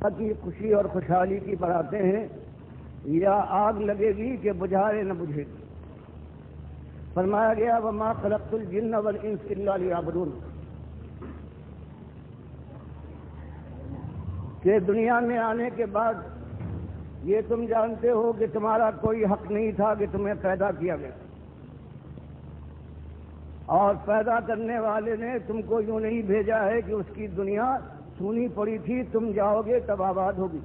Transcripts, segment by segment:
کی خوشی اور خوشحالی کی باتیں ہیں یا آگ لگے گی کہ بجھائے نہ بجھے گی؟ فرمایا گیا وما خلقت الجن والانس الا لیعبدون، کہ دنیا میں آنے کے بعد یہ تم جانتے ہو کہ تمہارا کوئی حق نہیں تھا کہ تمہیں پیدا کیا گیا، اور پیدا کرنے والے نے تم کو یوں نہیں بھیجا ہے کہ اس کی دنیا سونی پڑی تھی تم جاؤ گے تب آباد ہوگی۔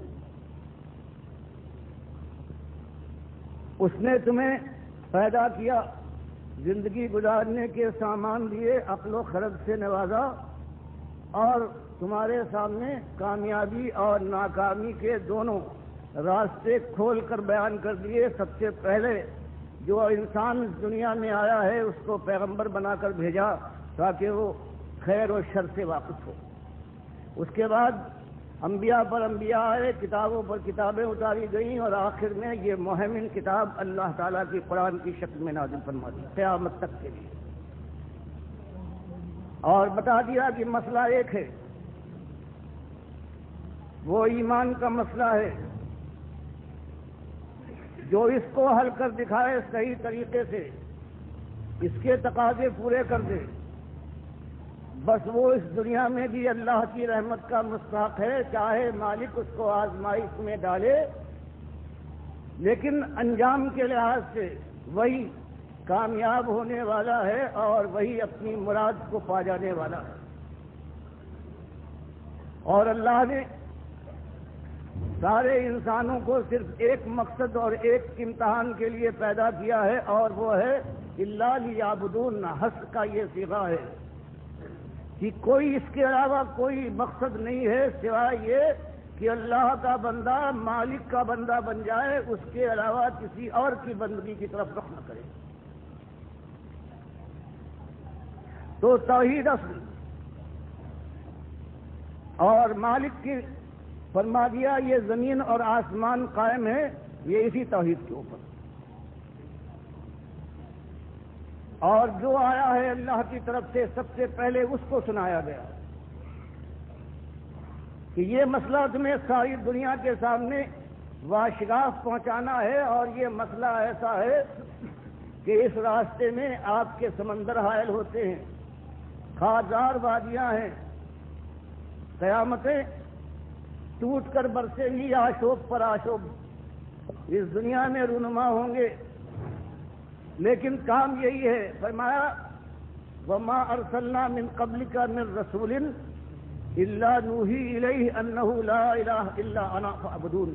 اس نے تمہیں پیدا کیا، زندگی گزارنے کے سامان دیے، عقل و خرد سے نوازا، اور تمہارے سامنے کامیابی اور ناکامی کے دونوں راستے کھول کر بیان کر دیے۔ سب سے پہلے جو انسان اس دنیا میں آیا ہے اس کو پیغمبر بنا کر بھیجا تاکہ وہ خیر و شر سے واقف ہو۔ اس کے بعد انبیاء پر انبیاء آئے، کتابوں پر کتابیں اتاری گئیں، اور آخر میں یہ مہمن کتاب اللہ تعالیٰ کی قرآن کی شکل میں نازل فرما دی قیامت تک کے لیے، اور بتا دیا کہ مسئلہ ایک ہے، وہ ایمان کا مسئلہ ہے۔ جو اس کو حل کر دکھائے صحیح طریقے سے، اس کے تقاضے پورے کر دے، بس وہ اس دنیا میں بھی اللہ کی رحمت کا مستحق ہے، چاہے مالک اس کو آزمائش میں ڈالے، لیکن انجام کے لحاظ سے وہی کامیاب ہونے والا ہے اور وہی اپنی مراد کو پا جانے والا ہے۔ اور اللہ نے سارے انسانوں کو صرف ایک مقصد اور ایک امتحان کے لیے پیدا کیا ہے، اور وہ ہے الا لیعبدون، حصر کا یہ صیغہ ہے کہ کوئی اس کے علاوہ کوئی مقصد نہیں ہے سوائے یہ کہ اللہ کا بندہ مالک کا بندہ بن جائے، اس کے علاوہ کسی اور کی بندگی کی طرف رخ نہ کرے۔ تو توحید اصل، اور مالک کی فرما دیا یہ زمین اور آسمان قائم ہے یہ اسی توحید کے اوپر، اور جو آیا ہے اللہ کی طرف سے سب سے پہلے اس کو سنایا گیا کہ یہ مسئلہ تمہیں ساری دنیا کے سامنے واشگاف پہنچانا ہے، اور یہ مسئلہ ایسا ہے کہ اس راستے میں آپ کے سمندر حائل ہوتے ہیں، خارزار وادیاں ہیں، قیامتیں ٹوٹ کر برسیں گی آشوب پر آشوب، اس دنیا میں رونما ہوں گے، لیکن کام یہی ہے۔ فرمایا وما ارسلنا من قبلک من رسول الا نوحی الیہ انہ لا الہ الا انا فاعبدون،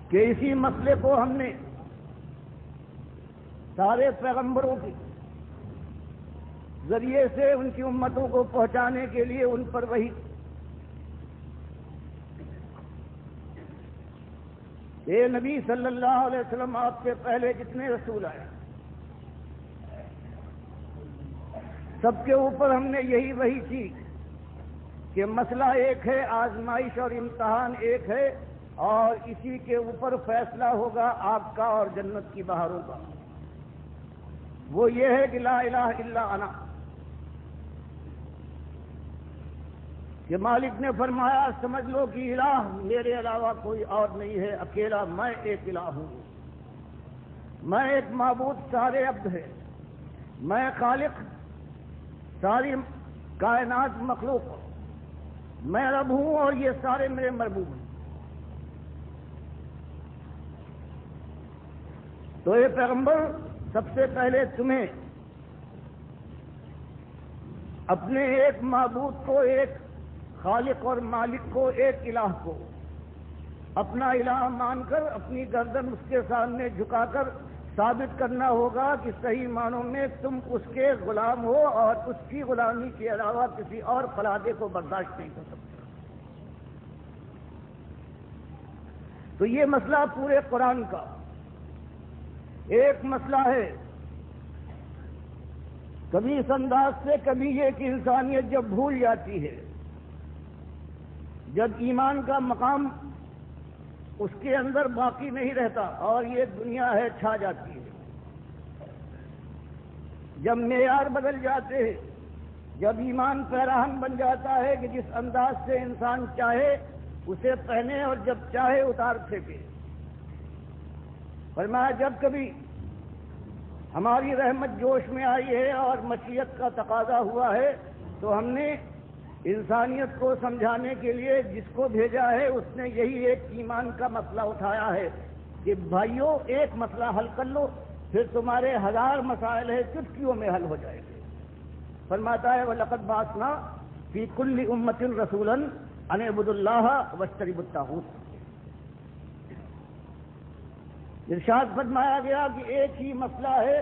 کہ اسی مسئلے کو ہم نے سارے پیغمبروں کے ذریعے سے ان کی امتوں کو پہنچانے کے لیے ان پر وہی اے نبی صلی اللہ علیہ وسلم آپ سے پہلے جتنے رسول آئے سب کے اوپر ہم نے یہی وحی کی کہ مسئلہ ایک ہے، آزمائش اور امتحان ایک ہے، اور اسی کے اوپر فیصلہ ہوگا آپ کا اور جنت کی بہاروں کا۔ وہ یہ ہے کہ لا الہ الا انا، کہ مالک نے فرمایا سمجھ لو کہ الہ میرے علاوہ کوئی اور نہیں ہے، اکیلا میں ایک الہ ہوں، میں ایک معبود سارے عبد ہے، میں خالق ساری کائنات مخلوق، میں رب ہوں اور یہ سارے میرے مربوب ہیں۔ تو یہ پیغمبر سب سے پہلے تمہیں اپنے ایک معبود کو، ایک خالق اور مالک کو، ایک الہ کو اپنا الہ مان کر اپنی گردن اس کے سامنے جھکا کر ثابت کرنا ہوگا کہ صحیح معنوں میں تم اس کے غلام ہو، اور اس کی غلامی کے علاوہ کسی اور فلادے کو برداشت نہیں کر سکتے۔ تو یہ مسئلہ پورے قرآن کا ایک مسئلہ ہے۔ کبھی اس انداز سے، کبھی یہ کہ انسانیت جب بھول جاتی ہے، جب ایمان کا مقام اس کے اندر باقی نہیں رہتا اور یہ دنیا ہے چھا جاتی ہے، جب معیار بدل جاتے ہیں، جب ایمان پیراہن بن جاتا ہے کہ جس انداز سے انسان چاہے اسے پہنے اور جب چاہے اتار پھینکے. فرمایا جب کبھی ہماری رحمت جوش میں آئی ہے اور مشیت کا تقاضا ہوا ہے تو ہم نے انسانیت کو سمجھانے کے لیے جس کو بھیجا ہے اس نے یہی ایک ایمان کا مسئلہ اٹھایا ہے کہ بھائیوں ایک مسئلہ حل کر لو پھر تمہارے 1000 مسائل ہے چٹکیوں میں حل ہو جائے گے. فرماتا ہے وَلَقَدْ بَعَثْنَا فِي كُلِّ أُمَّةٍ رَسُولًا أَنِ اعْبُدُوا اللَّهَ وَاجْتَنِبُوا الطَّاغُوتَ. ارشاد فرمایا گیا کہ ایک ہی مسئلہ ہے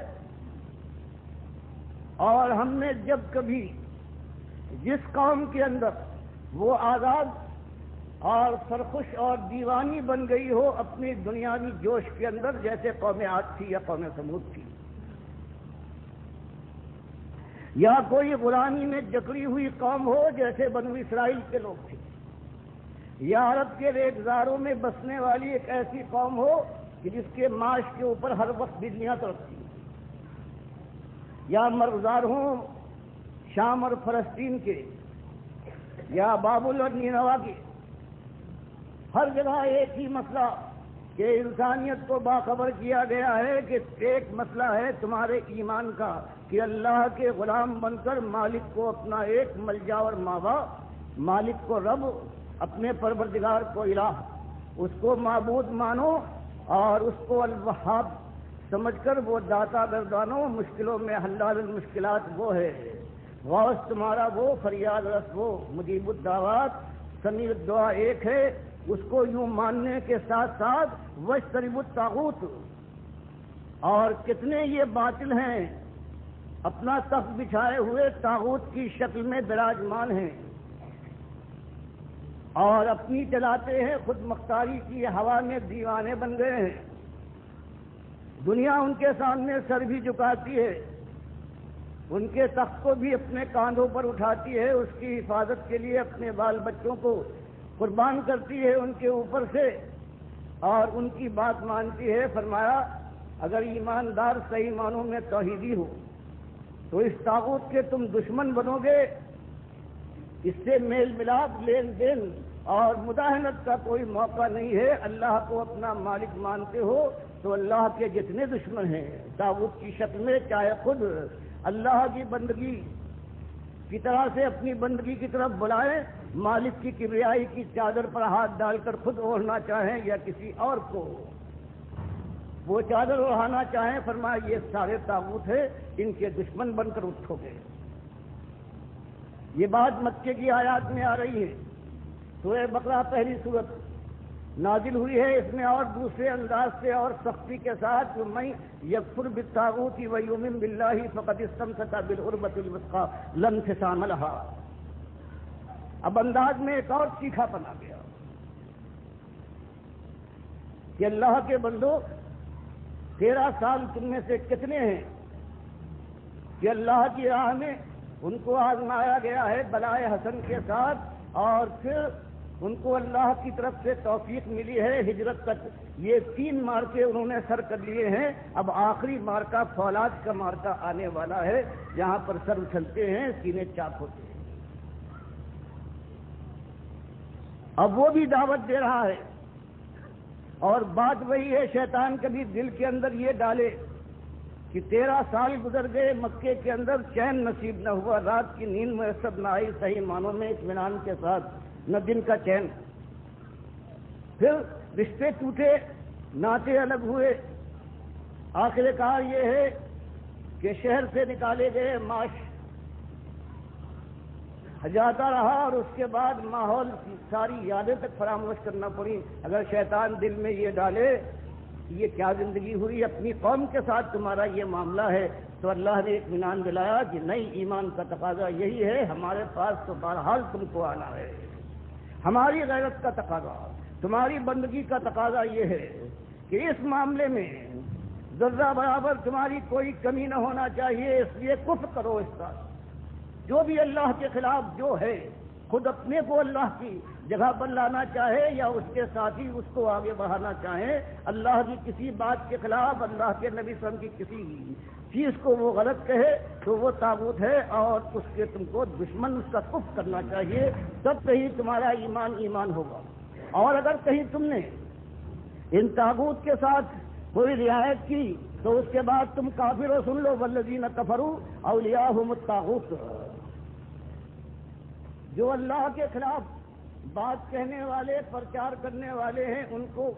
اور ہم نے جب کبھی جس قوم کے اندر وہ آزاد اور سرخوش اور دیوانی بن گئی ہو اپنی دنیاوی جوش کے اندر جیسے قوم عاد تھی یا قوم ثمود تھی یا کوئی غلامی میں جکڑی ہوئی قوم ہو جیسے بنو اسرائیل کے لوگ تھے یا عرب کے ریگزاروں میں بسنے والی ایک ایسی قوم ہو کہ جس کے معاش کے اوپر ہر وقت بجلیاں تڑپتی یا مرغزار ہوں شام اور فلسطین کے یا بابل اور نینوا کے ہر جگہ ایک ہی مسئلہ کہ انسانیت کو باخبر کیا گیا ہے کہ ایک مسئلہ ہے تمہارے ایمان کا کہ اللہ کے غلام بن کر مالک کو اپنا ایک ملجا اور ماوا مالک کو رب اپنے پروردگار کو الہ اس کو معبود مانو اور اس کو الوہاب سمجھ کر وہ داتا گردانو مشکلوں میں حلال المشکلات وہ ہے غوث تمہارا وہ فریاد رس وہ مجیب الدعوات سمیع الدعا ایک ہے اس کو یوں ماننے کے ساتھ ساتھ واجتنبوا الطاغوت. اور کتنے یہ باطل ہیں اپنا تخت بچھائے ہوئے طاغوت کی شکل میں براجمان ہیں اور اپنی چلاتے ہیں خود مختاری کی ہوا میں دیوانے بن گئے ہیں. دنیا ان کے سامنے سر بھی جھکاتی ہے ان کے تخت کو بھی اپنے کاندھوں پر اٹھاتی ہے اس کی حفاظت کے لیے اپنے بال بچوں کو قربان کرتی ہے ان کے اوپر سے اور ان کی بات مانتی ہے. فرمایا اگر ایماندار صحیح معنوں میں توحیدی ہو تو اس طاغوت کے تم دشمن بنو گے اس سے میل ملاپ لین دین اور مداہنت کا کوئی موقع نہیں ہے. اللہ کو اپنا مالک مانتے ہو تو اللہ کے جتنے دشمن ہیں طاغوت کی شکل میں چاہے خود اللہ کی بندگی کی طرح سے اپنی بندگی کی طرف بلائیں مالک کی کبریائی کی چادر پر ہاتھ ڈال کر خود اوڑھنا چاہیں یا کسی اور کو وہ چادر اوڑھانا چاہیں فرمایا یہ سارے طاغوت ہیں ان کے دشمن بن کر اٹھو گے. یہ بات مکے کی آیات میں آ رہی ہے. سورہ بقرہ پہلی سورت نازل ہوئی ہے اس میں اور دوسرے انداز سے اور سختی کے ساتھ من یکفر بالطاغوت ویؤمن باللہ فقد استمسک بالعروۃ الوثقی لا انفصام لها. اب انداز میں ایک اور تیکھا پن آ گیا کہ اللہ کے بندو 13 سال تم میں سے کتنے ہیں کہ اللہ کی راہ میں ان کو آزمایا گیا ہے بلائے حسن کے ساتھ اور پھر ان کو اللہ کی طرف سے توفیق ملی ہے ہجرت تک. یہ 3 مارکے انہوں نے سر کر لیے ہیں. اب آخری مارکہ فولاد کا مارکہ آنے والا ہے جہاں پر سر اچھلتے ہیں سینے چاک ہوتے ہیں. اب وہ بھی دعوت دے رہا ہے اور بات وہی ہے شیطان کبھی دل کے اندر یہ ڈالے کہ 13 سال گزر گئے مکے کے اندر چین نصیب نہ ہوا رات کی نیند میسر نہ آئی صحیح معنوں میں اطمینان کے ساتھ نہ دن کا چین. پھر رشتے ٹوٹے ناطے الگ ہوئے. آخر کار یہ ہے کہ شہر سے نکالے گئے معاش جاتا رہا اور اس کے بعد ماحول کی ساری یادیں تک فراموش کرنا پڑی. اگر شیطان دل میں یہ ڈالے یہ کیا زندگی ہوئی اپنی قوم کے ساتھ تمہارا یہ معاملہ ہے تو اللہ نے اطمینان دلایا کہ نہیں ایمان کا تقاضا یہی ہے ہمارے پاس تو بہرحال تم کو آنا ہے. ہماری غیرت کا تقاضا تمہاری بندگی کا تقاضا یہ ہے کہ اس معاملے میں ذرہ برابر تمہاری کوئی کمی نہ ہونا چاہیے. اس لیے کفر کرو اس کا جو بھی اللہ کے خلاف جو ہے خود اپنے کو اللہ کی جگہ پر لانا چاہے یا اس کے ساتھی اس کو آگے بڑھانا چاہیں، اللہ کی کسی بات کے خلاف، اللہ کے نبی صلی اللہ علیہ وسلم کی کسی چیز کو وہ غلط کہے تو وہ طاغوت ہے، اور اس کے تم کو دشمن اس کا کفر کرنا چاہیے، تب کہیں تمہارا ایمان ایمان ہوگا۔ اور اگر کہیں تم نے ان طاغوت کے ساتھ کوئی رعایت کی تو اس کے بعد تم کافر ہو۔ سن لو، والذین کفروا اولیاءہم الطاغوت، جو اللہ کے خلاف بات کہنے والے، پرچار کرنے والے ہیں، ان کو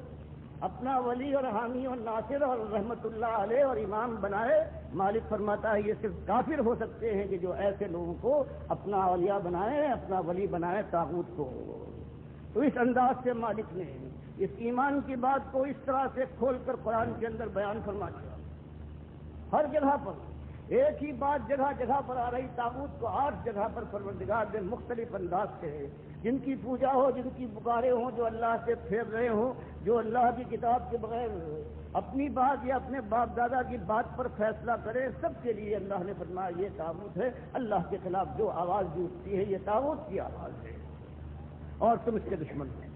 اپنا ولی اور حامی اور ناصر اور رحمت اللہ علیہ اور امام بنائے۔ مالک فرماتا ہے یہ صرف کافر ہو سکتے ہیں کہ جو ایسے لوگوں کو اپنا اولیاء بنائے، اپنا ولی بنائے طاغوت کو۔ تو اس انداز سے مالک نے اس ایمان کی بات کو اس طرح سے کھول کر قرآن کے اندر بیان فرما دیا۔ ہر جگہ پر ایک ہی بات جگہ جگہ پر آ رہی، طاغوت کو 8 جگہ پر پروردگار نے مختلف انداز سے، جن کی پوجا ہو، جن کی پکارے ہوں، جو اللہ سے پھیر رہے ہوں، جو اللہ کی کتاب کے بغیر اپنی بات یا اپنے باپ دادا کی بات پر فیصلہ کرے، سب کے لیے اللہ نے فرمایا یہ طاغوت ہے۔ اللہ کے خلاف جو آواز بھی اٹھتی ہے یہ طاغوت کی آواز ہے، اور تم اس کے دشمن ہو۔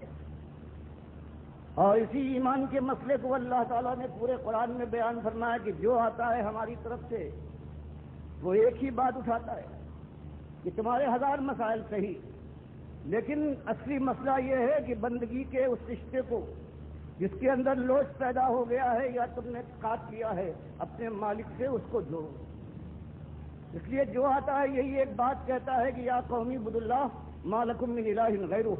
اور اسی ایمان کے مسئلے کو اللہ تعالیٰ نے پورے قرآن میں بیان فرمایا کہ جو آتا ہے ہماری طرف سے وہ ایک ہی بات اٹھاتا ہے کہ تمہارے 1000 مسائل صحیح، لیکن اصلی مسئلہ یہ ہے کہ بندگی کے اس رشتے کو جس کے اندر لوچ پیدا ہو گیا ہے یا تم نے کاٹ لیا ہے اپنے مالک سے، اس کو جوڑو۔ اس لیے جو آتا ہے یہی ایک بات کہتا ہے کہ یا قومی عبد اللہ ما لکم من الہ غیرہ،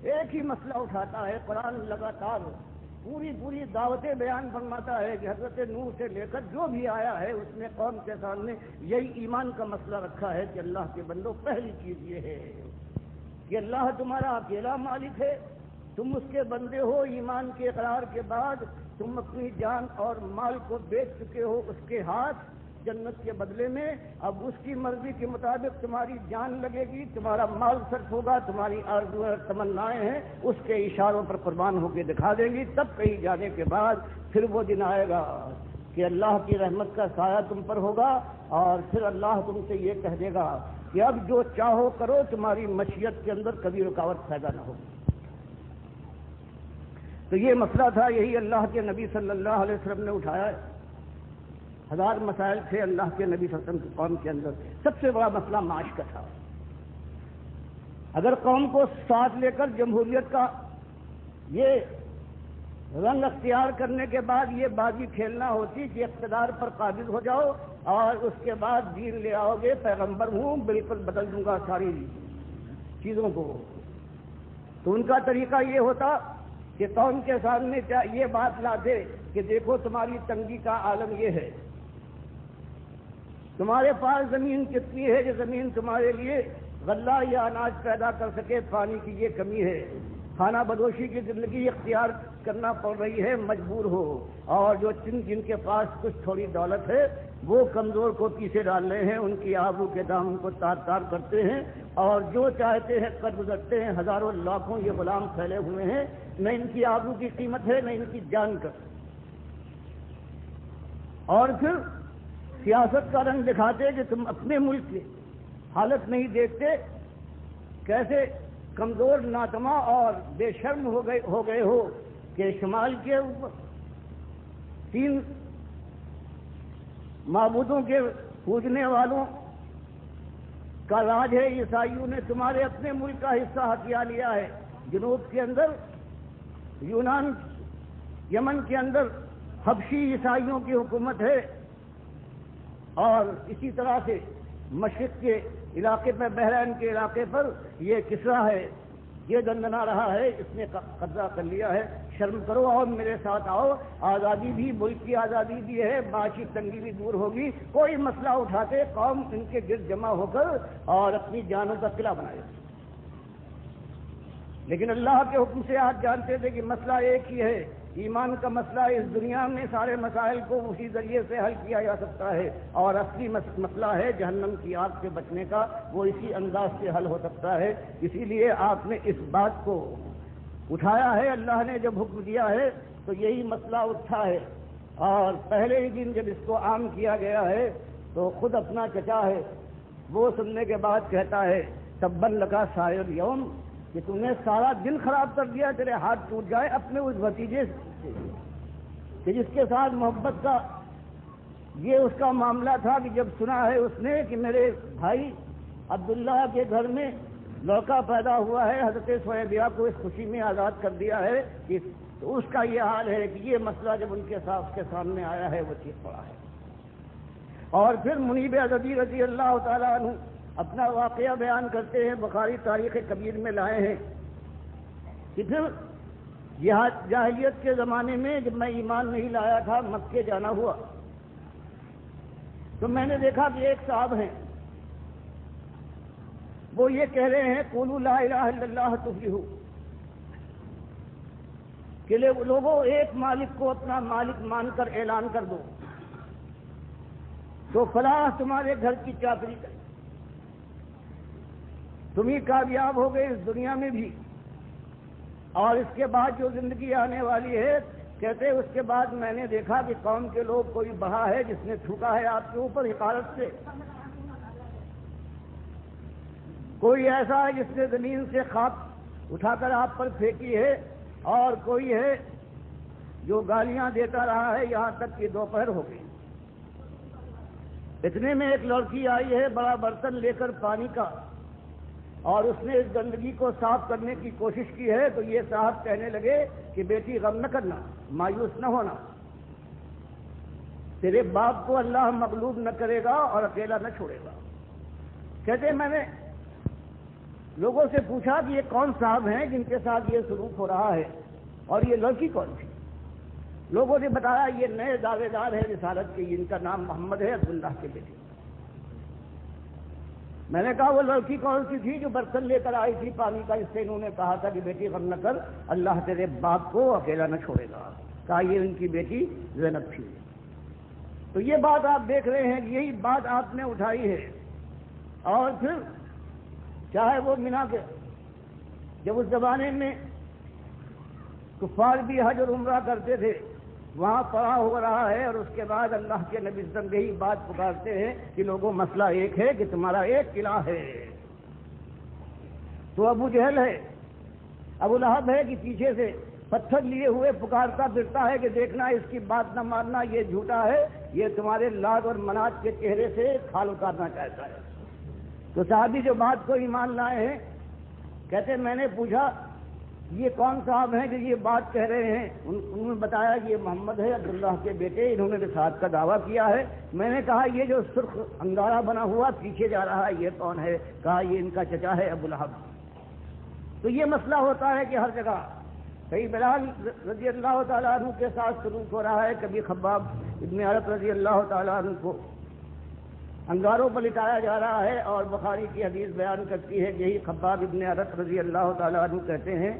ایک ہی مسئلہ اٹھاتا ہے۔ قرآن لگاتار پوری دعوتیں بیان فرماتا ہے کہ حضرت نوح سے لے کر جو بھی آیا ہے اس نے قوم کے سامنے یہی ایمان کا مسئلہ رکھا ہے کہ اللہ کے بندوں، پہلی چیز یہ ہے کہ اللہ تمہارا اکیلا مالک ہے، تم اس کے بندے ہو۔ ایمان کے اقرار کے بعد تم اپنی جان اور مال کو بیچ چکے ہو اس کے ہاتھ جنت کے بدلے میں۔ اب اس کی مرضی کے مطابق تمہاری جان لگے گی، تمہارا مال صرف ہوگا، تمہاری آرزویں اور تمنائیں ہیں اس کے اشاروں پر قربان ہو کے دکھا دیں گی۔ تب کہیں جانے کے بعد پھر وہ دن آئے گا کہ اللہ کی رحمت کا سایہ تم پر ہوگا، اور پھر اللہ تم سے یہ کہہ دے گا کہ اب جو چاہو کرو، تمہاری مشیت کے اندر کبھی رکاوٹ پیدا نہ ہو۔ تو یہ مسئلہ تھا، یہی اللہ کے نبی صلی اللہ علیہ وسلم نے اٹھایا ہے۔ 1000 مسائل تھے اللہ کے نبی صلی اللہ علیہ وسلم کی قوم کے اندر۔ سب سے بڑا مسئلہ معاش کا تھا۔ اگر قوم کو ساتھ لے کر جمہوریت کا یہ رنگ اختیار کرنے کے بعد یہ بازی کھیلنا ہوتی کہ اقتدار پر قابض ہو جاؤ اور اس کے بعد دین لے آؤ گے، پیغمبر ہوں، بالکل بدل دوں گا ساری چیزوں کو، تو ان کا طریقہ یہ ہوتا کہ قوم کے سامنے یہ بات لاتے کہ دیکھو تمہاری تنگی کا عالم یہ ہے، تمہارے پاس زمین کتنی ہے کہ زمین تمہارے لیے غلہ یا اناج پیدا کر سکے، پانی کی یہ کمی ہے، کھانا بدوشی کی زندگی اختیار کرنا پڑ رہی ہے، مجبور ہو، اور جو جن کے پاس کچھ تھوڑی دولت ہے وہ کمزور کو پیچھے ڈال رہے ہیں، ان کی آبرو کے دامن کو تار تار کرتے ہیں، اور جو چاہتے ہیں کر گزرتے ہیں۔ ہزاروں لاکھوں یہ غلام پھیلے ہوئے ہیں، نہ ان کی آبرو کی قیمت ہے، نہ ان کی جان کا۔ اور پھر سیاست کا رنگ دکھاتے کہ تم اپنے ملک کی حالت نہیں دیکھتے، کیسے کمزور، ناتما اور بے شرم ہو گئے ہو کہ شمال کے اوپر 3 معبودوں کے پوجنے والوں کا راج ہے، عیسائیوں نے تمہارے اپنے ملک کا حصہ ہتھیا لیا ہے۔ جنوب کے اندر یونان، یمن کے اندر حبشی عیسائیوں کی حکومت ہے، اور اسی طرح سے مشرق کے علاقے پر، بحرین کے علاقے پر یہ کسرا ہے، یہ دندنا رہا ہے، اس نے قبضہ کر لیا ہے۔ شرم کرو اور میرے ساتھ آؤ، آزادی بھی، ملک کی آزادی بھی ہے، معاشی تنگی بھی دور ہوگی۔ کوئی مسئلہ اٹھاتے قوم ان کے گرد جمع ہو کر اور اپنی جانوں کا قلعہ بنائے، لیکن اللہ کے حکم سے آپ جانتے تھے کہ مسئلہ ایک ہی ہے، ایمان کا مسئلہ اس دنیا میں سارے مسائل کو اسی ذریعے سے حل کیا جا سکتا ہے، اور اصلی مسئلہ ہے جہنم کی آگ سے بچنے کا، وہ اسی انداز سے حل ہو سکتا ہے۔ اسی لیے آپ نے اس بات کو اٹھایا ہے، اللہ نے جب حکم دیا ہے تو یہی مسئلہ اٹھا ہے، اور پہلے ہی دن جب اس کو عام کیا گیا ہے تو خود اپنا چچا ہے وہ سننے کے بعد کہتا ہے تبن لگا سائر یوم، کہ تم نے سارا دن خراب کر دیا، تیرے ہاتھ ٹوٹ جائے اپنے اس بھتیجے سے کہ جس کے ساتھ محبت کا یہ اس کا معاملہ تھا کہ جب سنا ہے اس نے کہ میرے بھائی عبداللہ کے گھر میں لڑکا پیدا ہوا ہے، حضرت سویبیہ کو اس خوشی میں آزاد کر دیا ہے، کہ تو اس کا یہ حال ہے کہ یہ مسئلہ جب ان کے سامنے آیا ہے وہ چیخ پڑا ہے۔ اور پھر منیب عدوی رضی اللہ تعالیٰ عنہ اپنا واقعہ بیان کرتے ہیں، بخاری تاریخ کبیر میں لائے ہیں کہ پھر جاہلیت کے زمانے میں جب میں ایمان نہیں لایا تھا، مکے جانا ہوا تو میں نے دیکھا کہ ایک صاحب ہیں، وہ یہ کہہ رہے ہیں قولوا لا الہ الا اللہ تفلحوا، کہ لوگوں ایک مالک کو اپنا مالک مان کر اعلان کر دو تو فلاح تمہارے گھر کی چاکری کرے، تم ہی کامیاب ہو گئے اس دنیا میں بھی، اور اس کے بعد جو زندگی آنے والی ہے، کہتے اس کے بعد میں نے دیکھا کہ قوم کے لوگ کوئی بہا ہے جس نے تھوکا ہے آپ کے اوپر حقارت سے، کوئی ایسا ہے جس نے زمین سے خاک اٹھا کر آپ پر پھینکی ہے، اور کوئی ہے جو گالیاں دیتا رہا ہے یہاں تک کہ دوپہر ہو گئی۔ اتنے میں ایک لڑکی آئی ہے بڑا برتن لے کر پانی کا، اور اس نے اس گندگی کو صاف کرنے کی کوشش کی ہے، تو یہ صاحب کہنے لگے کہ بیٹی غم نہ کرنا، مایوس نہ ہونا، تیرے باپ کو اللہ مغلوب نہ کرے گا اور اکیلا نہ چھوڑے گا۔ کہتے میں نے لوگوں سے پوچھا کہ یہ کون صاحب ہیں جن کے ساتھ یہ سلوک ہو رہا ہے، اور یہ لڑکی کون تھی؟ لوگوں نے بتایا یہ نئے دعوے دار ہیں رسالت کے، ان کا نام محمد ہے، عبداللہ کے بیٹے۔ میں نے کہا وہ لڑکی کون سی تھی جو برتن لے کر آئی تھی پانی کا؟ اس سے انہوں نے کہا تھا کہ بیٹی غم نہ کر، اللہ تیرے باپ کو اکیلا نہ چھوڑے گا۔ کہا یہ ان کی بیٹی زینب تھی۔ تو یہ بات آپ دیکھ رہے ہیں، یہی بات آپ نے اٹھائی ہے۔ اور پھر چاہے وہ منا کے جب اس زمانے میں کفار بھی حج اور عمرہ کرتے تھے، وہاں پڑا ہو رہا ہے، اور اس کے بعد اللہ کے نبی صلی اللہ علیہ وسلم یہی بات پکارتے ہیں کہ لوگوں مسئلہ ایک ہے کہ تمہارا ایک الہ ہے۔ تو ابو جہل ہے، ابو لہب ہے کہ پیچھے سے پتھر لیے ہوئے پکارتا پھرتا ہے کہ دیکھنا اس کی بات نہ ماننا، یہ جھوٹا ہے، یہ تمہارے لات اور منات کے چہرے سے کھال اتارنا چاہتا ہے۔ تو صحابی جو بات کو ایمان لائے ہیں، کہتے میں نے پوچھا یہ کون صاحب ہیں جو یہ بات کہہ رہے ہیں؟ انہوں نے بتایا کہ یہ محمد ہے، عبداللہ کے بیٹے، انہوں نے رسالت کا دعویٰ کیا ہے۔ میں نے کہا یہ جو سرخ انگارہ بنا ہوا پیچھے جا رہا ہے یہ کون ہے؟ کہا یہ ان کا چچا ہے ابو لہب۔ تو یہ مسئلہ ہوتا ہے کہ ہر جگہ کئی بلال رضی اللہ تعالیٰ عنہ کے ساتھ سلوک ہو رہا ہے، کبھی خباب ابن عرب رضی اللہ تعالیٰ عنہ کو انگاروں پر لٹایا جا رہا ہے، اور بخاری کی حدیث بیان کرتی ہے یہی خباب ابن عرب رضی اللہ تعالیٰ عنہ کہتے ہیں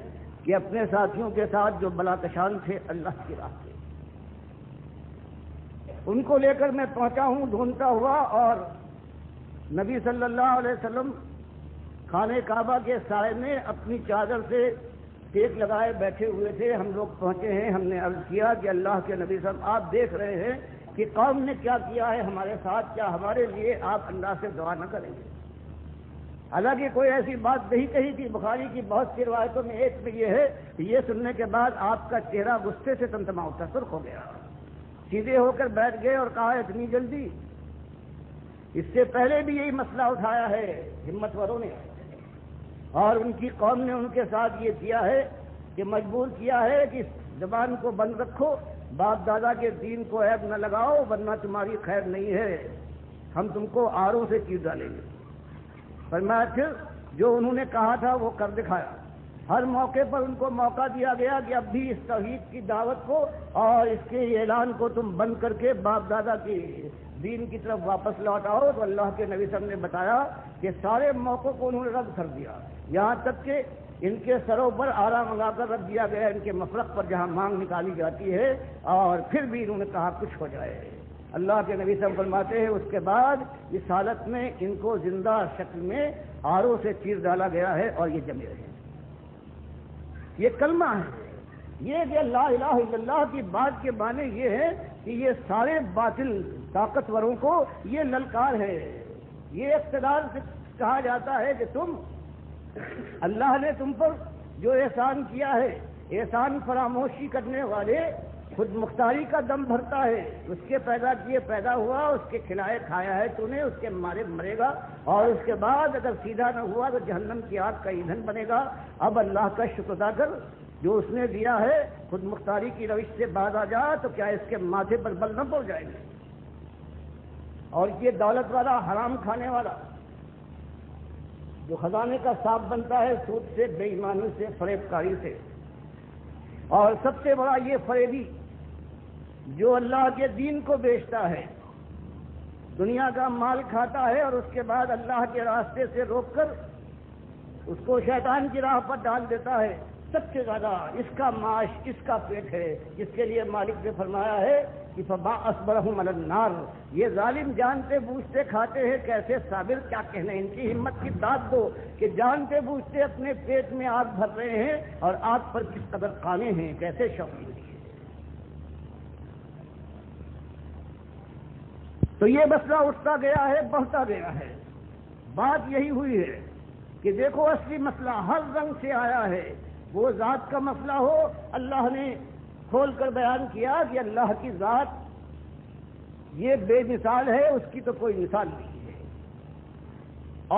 کہ اپنے ساتھیوں کے ساتھ جو بلاکشان تھے اللہ کی راہ سے، ان کو لے کر میں پہنچا ہوں ڈھونڈتا ہوا، اور نبی صلی اللہ علیہ وسلم خانہ کعبہ کے سائے میں اپنی چادر سے ٹیک لگائے بیٹھے ہوئے تھے۔ ہم لوگ پہنچے ہیں، ہم نے عرض کیا کہ اللہ کے نبی صلی اللہ علیہ وسلم آپ دیکھ رہے ہیں کہ قوم نے کیا کیا ہے ہمارے ساتھ، کیا ہمارے لیے آپ اللہ سے دعا نہ کریں گے؟ حالانکہ کوئی ایسی بات نہیں کہی تھی۔ بخاری کی بہت سی روایتوں میں ایک میں یہ ہے کہ یہ سننے کے بعد آپ کا چہرہ غصے سے تمتما اٹھا، سرخ ہو گیا، سیدھے ہو کر بیٹھ گئے اور کہا اتنی جلدی؟ اس سے پہلے بھی یہی مسئلہ اٹھایا ہے ہمت وروں نے، اور ان کی قوم نے ان کے ساتھ یہ کیا ہے کہ مجبور کیا ہے کہ زبان کو بند رکھو، باپ دادا کے دین کو عیب نہ لگاؤ ورنہ تمہاری خیر نہیں ہے، ہم تم کو آروں سے چیر ڈالیں گے۔ فرمایا پھر جو انہوں نے کہا تھا وہ کر دکھایا۔ ہر موقع پر ان کو موقع دیا گیا کہ اب بھی اس توحید کی دعوت کو اور اس کے اعلان کو تم بند کر کے باپ دادا کی دین کی طرف واپس لوٹ آؤ۔ تو اللہ کے نبی صلی اللہ علیہ وسلم نے بتایا کہ سارے موقعوں کو انہوں نے رد کر دیا، یہاں تک کہ ان کے سروں پر آرا منگا کر رکھ دیا گیا، ان کے مفرق پر جہاں مانگ نکالی جاتی ہے، اور پھر بھی انہوں نے کہا کچھ ہو جائے۔ اللہ کے نبی صلی اللہ علیہ وسلم فرماتے ہیں اس کے بعد اس حالت میں ان کو زندہ شکل میں آروں سے چیر ڈالا گیا ہے اور یہ جمے رہے۔ یہ کلمہ ہے، یہ کہ لا الہ الا اللہ کی بات کے معنی یہ ہے کہ یہ سارے باطل طاقتوروں کو یہ للکار ہے، یہ اقتدار کہا جاتا ہے کہ تم اللہ نے تم پر جو احسان کیا ہے، احسان فراموشی کرنے والے خود مختاری کا دم بھرتا ہے، اس کے پیدا کیے پیدا ہوا، اس کے کھلائے کھایا ہے تو نے، اس کے مارے مرے گا، اور اس کے بعد اگر سیدھا نہ ہوا تو جہنم کی آگ کا ایندھن بنے گا۔ اب اللہ کا شکر ادا کر جو اس نے دیا ہے، خود مختاری کی روش سے باز آ جا تو کیا اس کے ماتھے پر بل نہ پڑ جائیں گے؟ اور یہ دولت والا، حرام کھانے والا جو خزانے کا صاحب بنتا ہے سود سے، بے ایمانی سے، فریب کاری سے، اور سب سے بڑا یہ فریبی جو اللہ کے دین کو بیچتا ہے، دنیا کا مال کھاتا ہے اور اس کے بعد اللہ کے راستے سے روک کر اس کو شیطان کی راہ پر ڈال دیتا ہے، سب سے زیادہ اس کا معاش، اس کا پیٹ ہے، جس کے لیے مالک نے فرمایا ہے کہ فما اصبرهم علی النار، یہ ظالم جانتے بوجھتے کھاتے ہیں، کیسے صابر، کیا کہنے، ان کی ہمت کی داد دو کہ جانتے بوجھتے اپنے پیٹ میں آگ بھر رہے ہیں اور آگ پر کس قدر قانے ہیں، کیسے شوقین ہیں۔ تو یہ مسئلہ اٹھتا گیا ہے، بڑھتا گیا ہے۔ بات یہی ہوئی ہے کہ دیکھو اصلی مسئلہ ہر رنگ سے آیا ہے، وہ ذات کا مسئلہ ہو، اللہ نے کھول کر بیان کیا کہ اللہ کی ذات یہ بے مثال ہے، اس کی تو کوئی مثال نہیں ہے،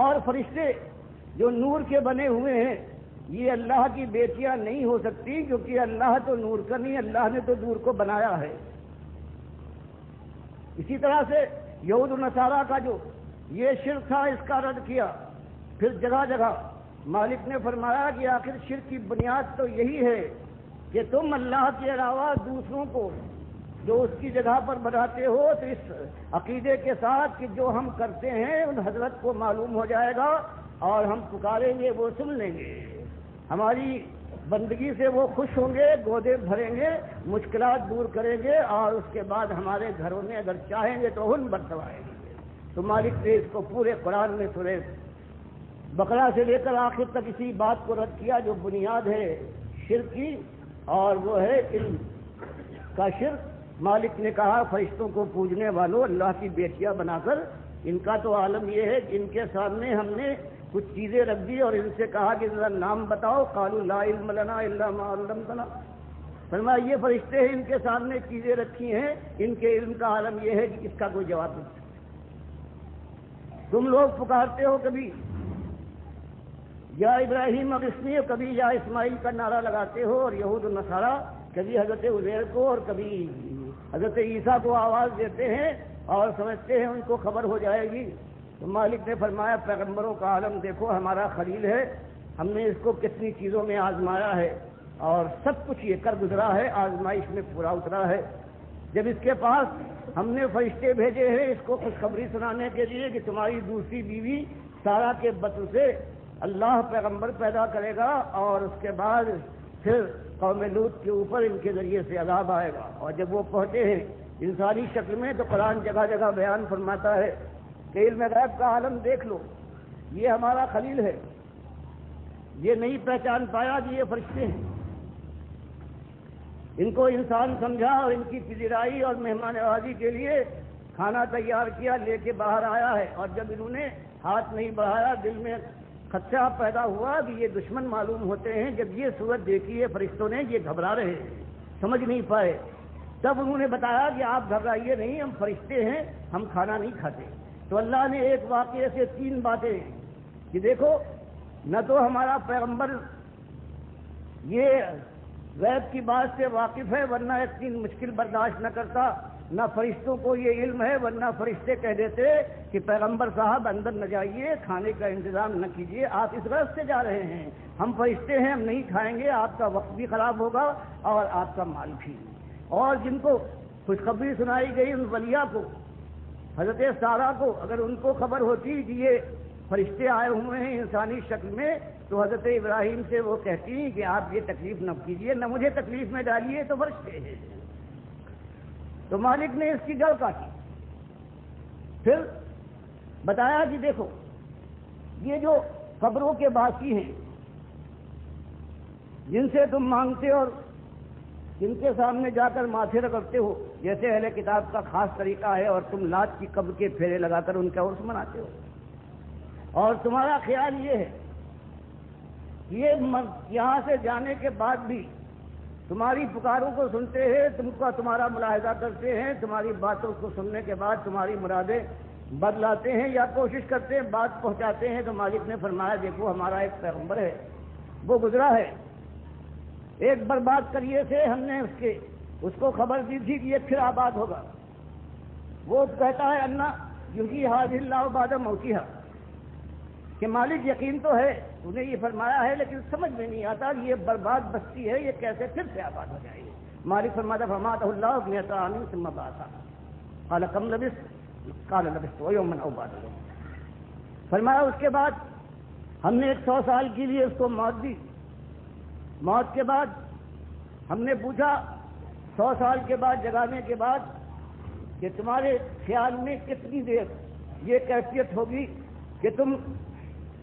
اور فرشتے جو نور کے بنے ہوئے ہیں یہ اللہ کی بیٹیاں نہیں ہو سکتی، کیونکہ اللہ تو نور کا نہیں، اللہ نے تو نور کو بنایا ہے۔ اسی طرح سے یہود و نصارہ کا جو یہ شرک تھا، اس کا رد کیا۔ پھر جگہ جگہ مالک نے فرمایا کہ آخر شرک کی بنیاد تو یہی ہے کہ تم اللہ کے علاوہ دوسروں کو جو اس کی جگہ پر بناتے ہو، تو اس عقیدے کے ساتھ کہ جو ہم کرتے ہیں ان حضرت کو معلوم ہو جائے گا اور ہم پکاریں گے وہ سن لیں گے، ہماری بندگی سے وہ خوش ہوں گے، گودے بھریں گے، مشکلات دور کریں گے، اور اس کے بعد ہمارے گھروں میں اگر چاہیں گے تو ہن برتوائیں گے۔ تو مالک نے اس کو پورے قرآن میں سورہ بقرہ سے لے کر آخر تک اسی بات کو رد کیا جو بنیاد ہے شرک کی، اور وہ ہے علم کا شرک۔ مالک نے کہا فرشتوں کو پوجنے والوں، اللہ کی بیٹیاں بنا کر، ان کا تو عالم یہ ہے کہ ان کے سامنے ہم نے کچھ چیزیں رکھ دی اور ان سے کہا کہ ذرا نام بتاؤ، قالوا لا علم لنا الا ما علمتنا، فرمایا یہ فرشتے ہیں، ان کے سامنے چیزیں رکھی ہیں، ان کے علم کا عالم یہ ہے کہ اس کا کوئی جواب نہیں۔ تم لوگ پکارتے ہو کبھی یا ابراہیم اغثنی، کبھی یا اسماعیل کا نعرہ لگاتے ہو، اور یہود و نصارہ کبھی حضرت عزیر کو اور کبھی حضرت عیسیٰ کو آواز دیتے ہیں اور سمجھتے ہیں ان کو خبر ہو جائے گی۔ تو مالک نے فرمایا پیغمبروں کا عالم دیکھو، ہمارا خلیل ہے، ہم نے اس کو کتنی چیزوں میں آزمایا ہے اور سب کچھ یہ کر گزرا ہے، آزمائش میں پورا اترا ہے۔ جب اس کے پاس ہم نے فرشتے بھیجے ہیں اس کو خوشخبری سنانے کے لیے کہ تمہاری دوسری بیوی سارا کے بطن سے اللہ پیغمبر پیدا کرے گا، اور اس کے بعد پھر قوم لوط کے اوپر ان کے ذریعے سے عذاب آئے گا، اور جب وہ پہنچے ہیں انسانی شکل میں تو قرآن جگہ جگہ بیان فرماتا ہے کہ علم غیب کا عالم دیکھ لو، یہ ہمارا خلیل ہے، یہ نہیں پہچان پایا کہ یہ فرشتے ہیں، ان کو انسان سمجھا اور ان کی پذیرائی اور مہمان نوازی کے لیے کھانا تیار کیا، لے کے باہر آیا ہے، اور جب انہوں نے ہاتھ نہیں بڑھایا دل میں خدشہ پیدا ہوا کہ یہ دشمن معلوم ہوتے ہیں۔ جب یہ صورت دیکھی ہے فرشتوں نے، یہ گھبرا رہے ہیں، سمجھ نہیں پائے، تب انہوں نے بتایا کہ آپ گھبرائیے نہیں، ہم فرشتے ہیں، ہم کھانا نہیں کھاتے۔ تو اللہ نے ایک واقعے سے تین باتیں کہ دیکھو، نہ تو ہمارا پیغمبر یہ غیب کی بات سے واقف ہے ورنہ اتنی مشکل برداشت نہ کرتا، نہ فرشتوں کو یہ علم ہے ورنہ فرشتے کہہ دیتے کہ پیغمبر صاحب اندر نہ جائیے، کھانے کا انتظام نہ کیجیے، آپ اس غرض سے جا رہے ہیں، ہم فرشتے ہیں، ہم نہیں کھائیں گے، آپ کا وقت بھی خراب ہوگا اور آپ کا مال بھی۔ اور جن کو خوشخبری سنائی گئی ان ولیہ کو، حضرت سارہ کو، اگر ان کو خبر ہوتی کہ یہ فرشتے آئے ہوئے ہیں انسانی شکل میں، تو حضرت ابراہیم سے وہ کہتی کہ آپ یہ تکلیف نہ کیجیے، نہ مجھے تکلیف میں ڈالیے، تو فرشتے ہیں۔ تو مالک نے اس کی گل کاٹی، پھر بتایا کہ دیکھو یہ جو قبروں کے باسی ہیں جن سے تم مانگتے اور جن کے سامنے جا کر ماتھے رگڑتے ہو، جیسے اہل کتاب کا خاص طریقہ ہے، اور تم لات کی قبر کے پھیرے لگا کر ان کا عرس مناتے ہو، اور تمہارا خیال یہ ہے کہ یہ یہاں سے جانے کے بعد بھی تمہاری پکاروں کو سنتے ہیں، تم کا تمہارا ملاحظہ کرتے ہیں، تمہاری باتوں کو سننے کے بعد تمہاری مرادیں بدلاتے ہیں یا کوشش کرتے ہیں بات پہنچاتے ہیں۔ تو مالک نے فرمایا دیکھو ہمارا ایک پیغمبر ہے، وہ گزرا ہے، ایک برباد کریے سے ہم نے اس کو خبر دی تھی کہ یہ پھر آباد ہوگا۔ وہ کہتا ہے اللہ یحیی ھذہ اللہ بعد موتھا، کہ مالک یقین تو ہے انہیں یہ فرمایا ہے لیکن سمجھ میں نہیں آتا کہ یہ برباد بستی ہے، یہ کیسے پھر سے آباد ہو جائے گی۔ مالک فرماتا فماتہ اللہ مئۃ عام ثم بعثہ قال کم لبثت قال لبثت یوما او بعض یوم۔ فرمایا اس کے بعد ہم نے 100 سال کے لیے اس کو موت دی، موت کے بعد ہم نے پوچھا 100 سال کے بعد جگانے کے بعد کہ تمہارے خیال میں کتنی دیر یہ کیفیت ہوگی کہ تم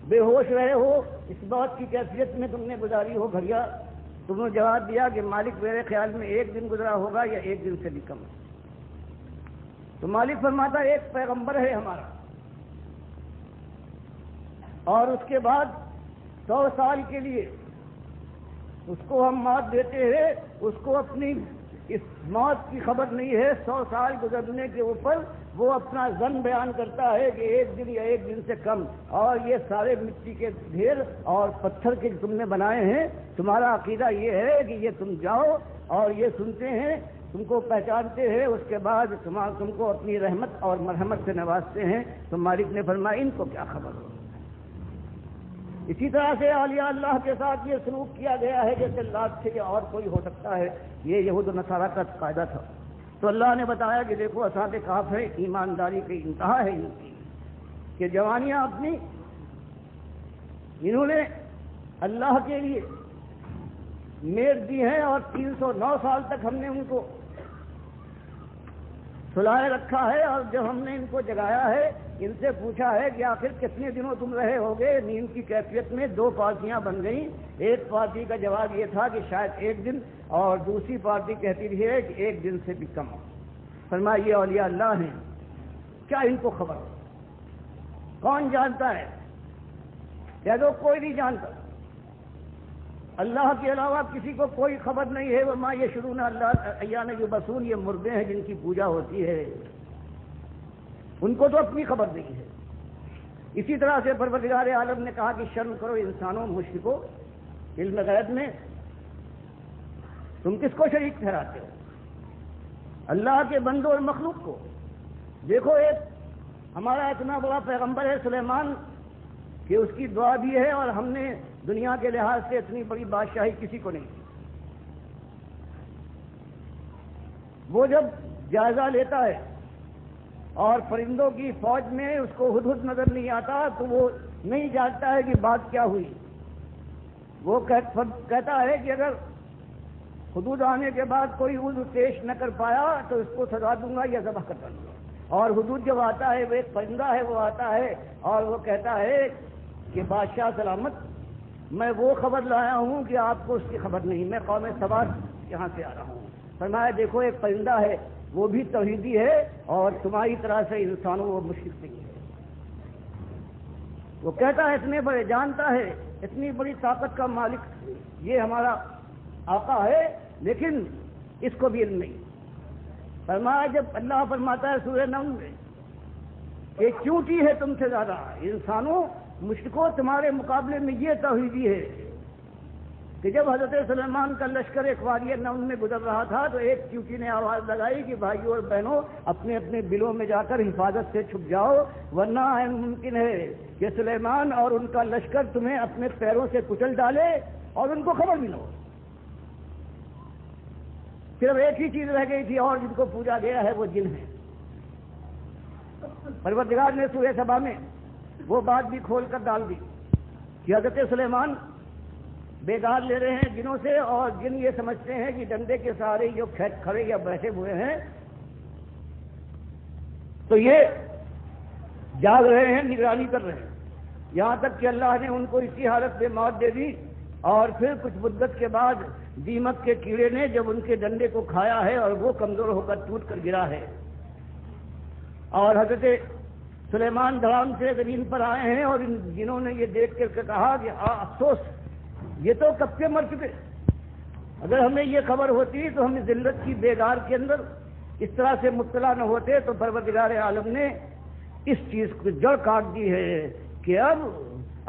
بے ہوش رہے ہو، اس بات کی کیفیت میں تم نے گزاری ہو گھڑیاں؟ تم نے جواب دیا کہ مالک میرے خیال میں 1 دن گزرا ہوگا یا 1 دن سے بھی کم۔ تو مالک فرماتا ایک پیغمبر ہے ہمارا، اور اس کے بعد 100 سال کے لیے اس کو ہم موت دیتے ہیں، اس کو اپنی اس موت کی خبر نہیں ہے۔ 100 سال گزرنے کے اوپر وہ اپنا ظن بیان کرتا ہے کہ 1 دن یا 1 دن سے کم، اور یہ سارے مٹی کے ڈھیر اور پتھر کے تم نے بنائے ہیں، تمہارا عقیدہ یہ ہے کہ یہ تم جاؤ اور یہ سنتے ہیں، تم کو پہچانتے ہیں، اس کے بعد تم کو اپنی رحمت اور مرحمت سے نوازتے ہیں۔ تو مالک نے فرمایا ان کو کیا خبر ہو۔ اسی طرح سے اولیاء اللہ کے ساتھ یہ سلوک کیا گیا ہے جیسے لات سے اور کوئی ہو سکتا ہے، یہ یہود و نصارہ کا قاعدہ تھا۔ تو اللہ نے بتایا کہ دیکھو اصحاب کہف ہے، ایمانداری کی انتہا ہے ان کی کہ جوانیاں اپنی انہوں نے اللہ کے لیے میٹ دی ہیں، اور 309 سال تک ہم نے ان کو سلائے رکھا ہے، اور جب ہم نے ان کو جگایا ہے ان سے پوچھا ہے کہ آخر کتنے دنوں تم رہے ہوگے نیند کی کیفیت میں، 2 پارٹیاں بن گئیں۔ ایک پارٹی کا جواب یہ تھا کہ شاید 1 دن، اور دوسری پارٹی کہتی رہی ہے کہ 1 دن سے بھی کم۔ فرمایا یہ اولیاء اللہ ہیں، کیا ان کو خبر؟ کون جانتا ہے؟ کہہ دو کوئی نہیں جانتا، اللہ کے علاوہ کسی کو کوئی خبر نہیں ہے۔ وما یشعرون اللہ ایان یبعثون، یہ مردے ہیں جن کی پوجا ہوتی ہے، ان کو تو اپنی خبر نہیں ہے۔ اسی طرح سے پروردگار عالم نے کہا کہ شرم کرو انسانوں مشرکو علم غیب میں، تم کس کو شریک ٹھہراتے ہو؟ اللہ کے بندوں اور مخلوق کو۔ دیکھو ایک ہمارا اتنا بڑا پیغمبر ہے سلیمان کہ اس کی دعا بھی ہے، اور ہم نے دنیا کے لحاظ سے اتنی بڑی بادشاہی کسی کو نہیں دی۔ وہ جب جائزہ لیتا ہے اور پرندوں کی فوج میں اس کو ہدہد نظر نہیں آتا تو وہ نہیں جانتا ہے کہ بات کیا ہوئی۔ وہ کہتا ہے کہ اگر حدود آنے کے بعد کوئی عذر پیش نہ کر پایا تو اس کو سزا دوں گا یا ذبح کر دوں گا۔ اور حدود جب آتا ہے وہ ایک پرندہ ہے، وہ آتا ہے اور وہ کہتا ہے کہ بادشاہ سلامت، میں وہ خبر لایا ہوں کہ آپ کو اس کی خبر نہیں، میں قوم سبا یہاں سے آ رہا ہوں۔ فرمایا دیکھو ایک پرندہ ہے، وہ بھی توحیدی ہے، اور تمہاری طرح سے انسانوں وہ مشرک نہیں ہے۔ وہ کہتا ہے اتنے بڑے، جانتا ہے اتنی بڑی طاقت کا مالک یہ ہمارا آقا ہے، لیکن اس کو بھی علم نہیں۔ فرمایا جب اللہ فرماتا ہے سورہ نمل میں کہ چونٹی ہے تم سے زیادہ، انسانوں مشرکوں تمہارے مقابلے میں یہ توحیدی ہے کہ جب حضرت سلیمان کا لشکر ایک وادی نمل میں گزر رہا تھا تو ایک چونٹی نے آواز لگائی کہ بھائیوں اور بہنوں اپنے اپنے بلوں میں جا کر حفاظت سے چھپ جاؤ، ورنہ ممکن ہے کہ سلیمان اور ان کا لشکر تمہیں اپنے پیروں سے کچل ڈالے اور ان کو خبر بھی نہ ہو۔ صرف ایک ہی چیز رہ گئی تھی اور جن کو پوجا گیا ہے وہ جن ہیں۔ پروردگار نے سورہ سبا میں وہ بات بھی کھول کر ڈال دی کہ حضرت سلیمان بیدار لے رہے ہیں جنوں سے، اور جن یہ سمجھتے ہیں کہ ڈنڈے کے سہارے جو کھڑے یا بیٹھے ہوئے ہیں تو یہ جاگ رہے ہیں، نگرانی کر رہے ہیں، یہاں تک کہ اللہ نے ان کو اسی حالت میں موت دے دی، اور پھر کچھ مدت کے بعد دیمک کے کیڑے نے جب ان کے ڈنڈے کو کھایا ہے اور وہ کمزور ہو کر ٹوٹ کر گرا ہے، اور حضرت سلیمان دھرام سے زمین پر آئے ہیں، اور جنہوں نے یہ دیکھ کر کہا کہ افسوس یہ تو کب کے مر چکے، اگر ہمیں یہ خبر ہوتی تو ہم ذلت کی بیدار کے اندر اس طرح سے مبتلا نہ ہوتے، تو پروردگار عالم نے اس چیز کو جڑ کاٹ دی ہے کہ اب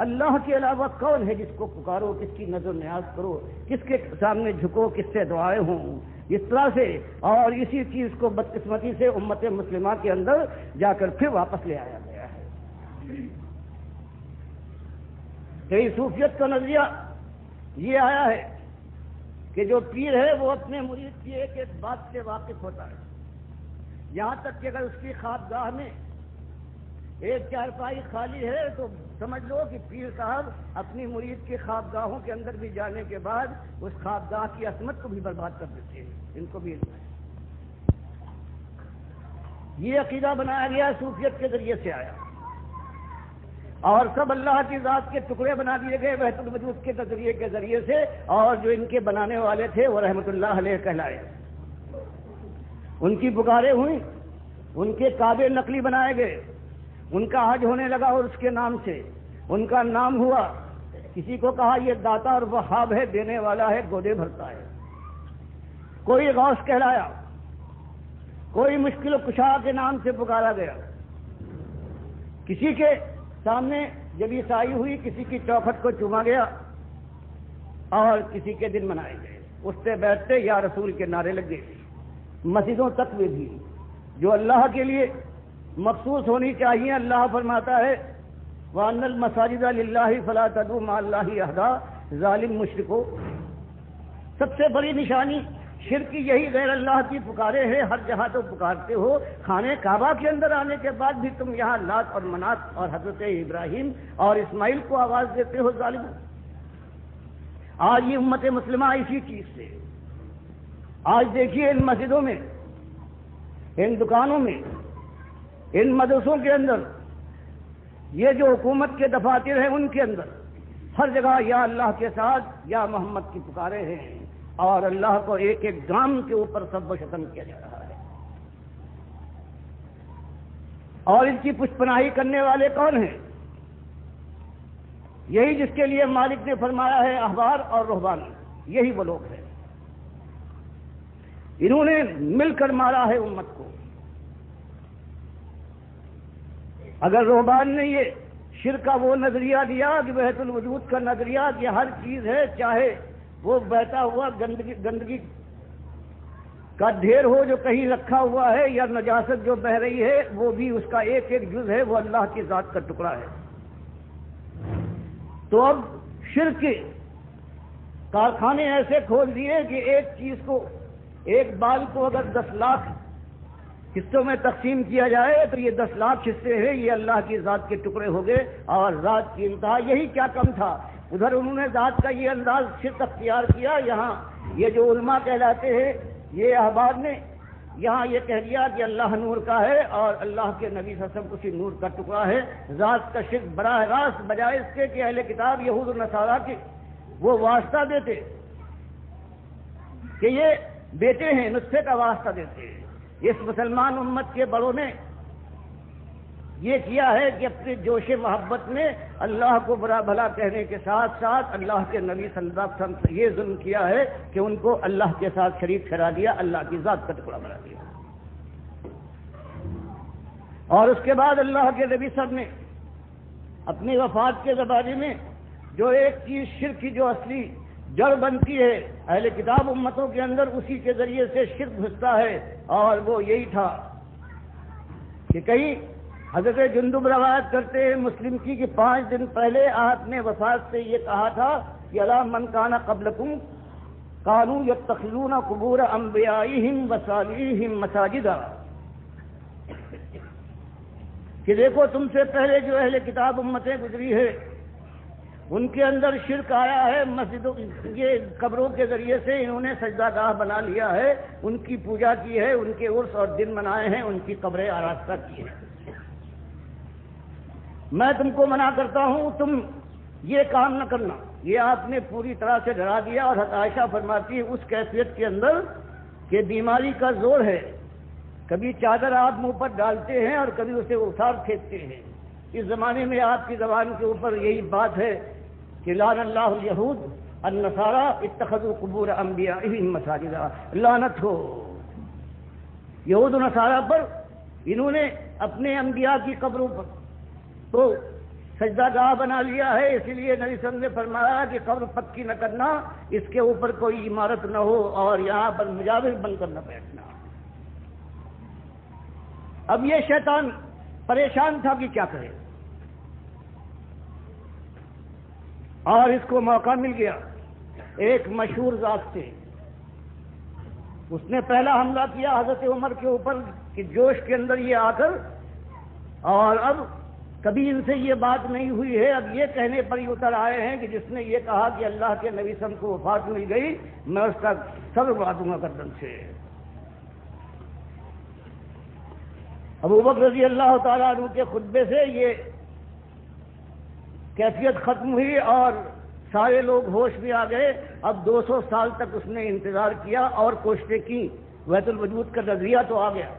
اللہ کے علاوہ کون ہے جس کو پکارو، کس کی نظر نیاز کرو، کس کے سامنے جھکو، کس سے دعائیں ہوں، اس طرح سے۔ اور اسی چیز کو بدقسمتی سے امت مسلمہ کے اندر جا کر پھر واپس لے آیا گیا ہے۔ کئی صوفیت کا نظریہ یہ آیا ہے کہ جو پیر ہے وہ اپنے مرید کی ایک ایک بات سے واقف ہوتا ہے، یہاں تک کہ اگر اس کی خوابگاہ میں ایک چارپائی خالی ہے تو سمجھ لو کہ پیر صاحب اپنی مرید کی خوابگاہوں کے اندر بھی جانے کے بعد اس خوابگاہ کی عصمت کو بھی برباد کر دیتے ہیں۔ ان کو بھی یہ عقیدہ بنایا گیا، صوفیت کے ذریعے سے آیا، اور سب اللہ کی ذات کے ٹکڑے بنا دیے گئے وحدت الوجود کے نظریے کے ذریعے سے، اور جو ان کے بنانے والے تھے وہ رحمت اللہ علیہ کہلائے۔ ان کی پکاریں ہوئیں، ان کے کعبے نقلی بنائے گئے، ان کا حج ہونے لگا اور اس کے نام سے ان کا نام ہوا۔ کسی کو کہا یہ داتا اور وہاب ہے، دینے والا ہے، گودے بھرتا ہے۔ کوئی غوث کہلایا، کوئی مشکل کشا کے نام سے پکارا گیا۔ کسی کے سامنے جب عیسائی ہوئی کسی کی چوکھٹ کو چوما گیا، اور کسی کے دن منائے گئے، اٹھتے بیٹھتے یا رسول کے نعرے لگ گئے۔ مسجدوں تک میں بھی جو اللہ کے لیے مخصوص ہونی چاہیے، اللہ فرماتا ہے وَأَنَّ الْمَسَاجِدَ لِلَّهِ فَلَا تَدْعُوا مَعَ اللَّهِ أَحَدًا، ظالم مشرکو، سب سے بڑی نشانی شرک کی یہی غیر اللہ کی پکارے ہیں۔ ہر جہاں تو پکارتے ہو، خانہ کعبہ کے اندر آنے کے بعد بھی تم یہاں لات اور منات اور حضرت ابراہیم اور اسماعیل کو آواز دیتے ہو، ظالم۔ آج یہ امت مسلمہ اسی چیز سے، آج دیکھیے ان مسجدوں میں، ان دکانوں میں، ان مدرسوں کے اندر، یہ جو حکومت کے دفاتر ہیں ان کے اندر ہر جگہ یا اللہ کے ساتھ یا محمد کی پکارے ہیں، اور اللہ کو ایک ایک گام کے اوپر سب و شتم کیا جا رہا ہے۔ اور ان کی پشت پناہی کرنے والے کون ہیں؟ یہی جس کے لیے مالک نے فرمایا ہے احبار اور رہبان، یہی وہ لوگ ہیں۔ انہوں نے مل کر مارا ہے امت کو۔ اگر رہبان نے یہ شرک کا وہ نظریہ دیا کہ وحدت الوجود کا نظریہ کہ ہر چیز ہے، چاہے وہ بہتا ہوا گندگی کا ڈھیر ہو جو کہیں رکھا ہوا ہے، یا نجاست جو بہ رہی ہے، وہ بھی اس کا ایک ایک جز ہے، وہ اللہ کی ذات کا ٹکڑا ہے۔ تو اب شرک کے کارخانے ایسے کھول دیے کہ ایک چیز کو، ایک بال کو اگر 10 لاکھ حصوں میں تقسیم کیا جائے تو یہ 10 لاکھ حصے ہیں، یہ اللہ کی ذات کے ٹکڑے ہو گئے، اور ذات کی انتہا یہی کیا کم تھا۔ ادھر انہوں نے ذات کا یہ انداز شرک اختیار کیا، یہاں یہ جو علماء کہلاتے ہیں، یہ احباب نے یہاں یہ کہہ دیا کہ اللہ نور کا ہے اور اللہ کے نبی صلی اللہ علیہ وسلم اسی نور کا ٹکڑا ہے۔ ذات کا شرک براہ راست، بجائے اس کے کہ اہل کتاب یہود و نصارا کے وہ واسطہ دیتے کہ یہ بیٹے ہیں، نسخے کا واسطہ دیتے ہیں، اس مسلمان امت کے بڑوں نے یہ کیا ہے کہ اپنے جوش محبت میں اللہ کو برا بھلا کہنے کے ساتھ ساتھ اللہ کے نبی صلی اللہ علیہ وسلم سے یہ ظلم کیا ہے کہ ان کو اللہ کے ساتھ شریک ٹھہرا دیا، اللہ کی ذات کا ٹکڑا بنا دیا۔ اور اس کے بعد اللہ کے نبی صلی اللہ علیہ وسلم نے اپنی وفات کے زمانے میں جو ایک چیز شرک کی جو اصلی جڑ بنتی ہے اہل کتاب امتوں کے اندر، اسی کے ذریعے سے شرک گھستا ہے، اور وہ یہی تھا کہ کہیں حضرت جندب روایت کرتے ہیں مسلم کی کہ 5 دن پہلے آپ نے وفات سے یہ کہا تھا کہ الا من کان قبلکم کانوا یتخذون قبور انبیائہم وصالحیہم مساجدا، کہ دیکھو تم سے پہلے جو اہل کتاب امتیں گزری ہے ان کے اندر شرک آیا ہے، مسجدوں یہ قبروں کے ذریعے سے انہوں نے سجدہ گاہ بنا لیا ہے، ان کی پوجا کی ہے، ان کے عرس اور دن منائے ہیں، ان کی قبریں آراستہ کی ہیں۔ میں تم کو منع کرتا ہوں تم یہ کام نہ کرنا۔ یہ آپ نے پوری طرح سے ڈرا دیا، اور عائشہ فرماتی ہے اس کیفیت کے اندر کہ بیماری کا زور ہے، کبھی چادر آپ منہ پر ڈالتے ہیں اور کبھی اسے اٹھار پھینکتے ہیں۔ اس زمانے میں آپ کی زبان کے اوپر یہی بات ہے کہ لعن اللہ الیہود النصارى اتخذوا قبور انبیائہم مساجدا، لعنت ہو یہود و نصارہ پر، انہوں نے اپنے انبیاء کی قبروں پر تو سجدہ گاہ بنا لیا ہے۔ اسی لیے نبی صلی اللہ علیہ وسلم نے فرمایا کہ قبر پکی نہ کرنا، اس کے اوپر کوئی عمارت نہ ہو اور یہاں پر مجاور بن کر نہ بیٹھنا۔ اب یہ شیطان پریشان تھا کہ کیا کرے، اور اس کو موقع مل گیا ایک مشہور ذات سے۔ اس نے پہلا حملہ کیا حضرت عمر کے اوپر کہ جوش کے اندر یہ آ کر، اور اب کبھی ان سے یہ بات نہیں ہوئی ہے، اب یہ کہنے پر ہی اتر آئے ہیں کہ جس نے یہ کہا کہ اللہ کے نبی صلی اللہ علیہ وسلم کو وفات مل گئی، میں اس کا سر اڑا دوں گا گردن سے۔ ابو بکر رضی اللہ تعالیٰ عنہ کے خطبے سے یہ کیفیت ختم ہوئی اور سارے لوگ ہوش میں آ گئے۔ اب 200 سال تک اس نے انتظار کیا اور کوششیں کی، وحدت الوجود کا نظریہ تو آ گیا،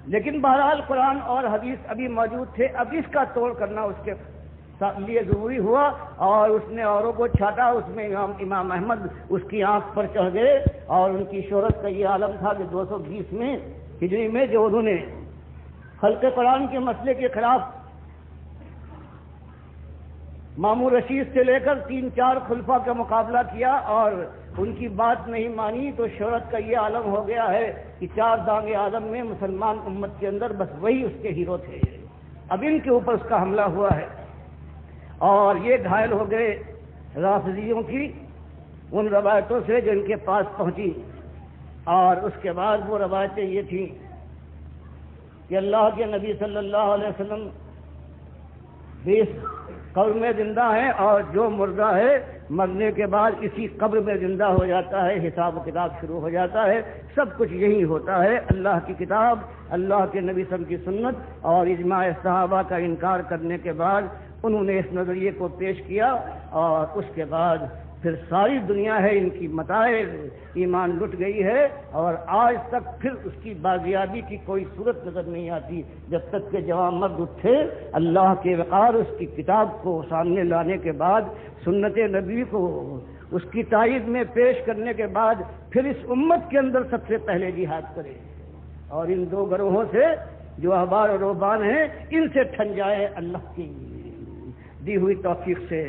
لیکن بہرحال قرآن اور حدیث ابھی موجود تھے۔ اب اس کا توڑ کرنا اس کے لیے ضروری ہوا، اور اس نے اوروں کو چھاٹا۔ اس میں امام احمد اس کی آنکھ پر چڑھ گئے، اور ان کی شہرت کا یہ عالم تھا کہ 220 میں ہجری میں جو انہوں نے خلق قرآن کے مسئلے کے خلاف مامون رشید سے لے کر 3-4 خلفاء کا مقابلہ کیا اور ان کی بات نہیں مانی، تو شہرت کا یہ عالم ہو گیا ہے کہ 4 دانگ آدم میں مسلمان امت کے اندر بس وہی اس کے ہیرو تھے۔ اب ان کے اوپر اس کا حملہ ہوا ہے، اور یہ گھائل ہو گئے رافضیوں کی ان روایتوں سے جو ان کے پاس پہنچی۔ اور اس کے بعد وہ روایتیں یہ تھیں کہ اللہ کے نبی صلی اللہ علیہ وسلم 20 قبر میں زندہ ہیں، اور جو مردہ ہے مرنے کے بعد اسی قبر میں زندہ ہو جاتا ہے، حساب و کتاب شروع ہو جاتا ہے، سب کچھ یہی ہوتا ہے۔ اللہ کی کتاب، اللہ کے نبی صلی اللہ علیہ وسلم کی سنت اور اجماع صحابہ کا انکار کرنے کے بعد انہوں نے اس نظریے کو پیش کیا، اور اس کے بعد پھر ساری دنیا ہے ان کی متاع ایمان لٹ گئی ہے، اور آج تک پھر اس کی بازیابی کی کوئی صورت نظر نہیں آتی جب تک کہ جوان مرد اٹھے اللہ کے وقار اس کی کتاب کو سامنے لانے کے بعد، سنت نبی کو اس کی تائید میں پیش کرنے کے بعد پھر اس امت کے اندر سب سے پہلے جہاد کرے، اور ان 2 گروہوں سے جو احبار اور رہبان ہیں ان سے ٹھن جائے اللہ کی دی ہوئی توفیق سے۔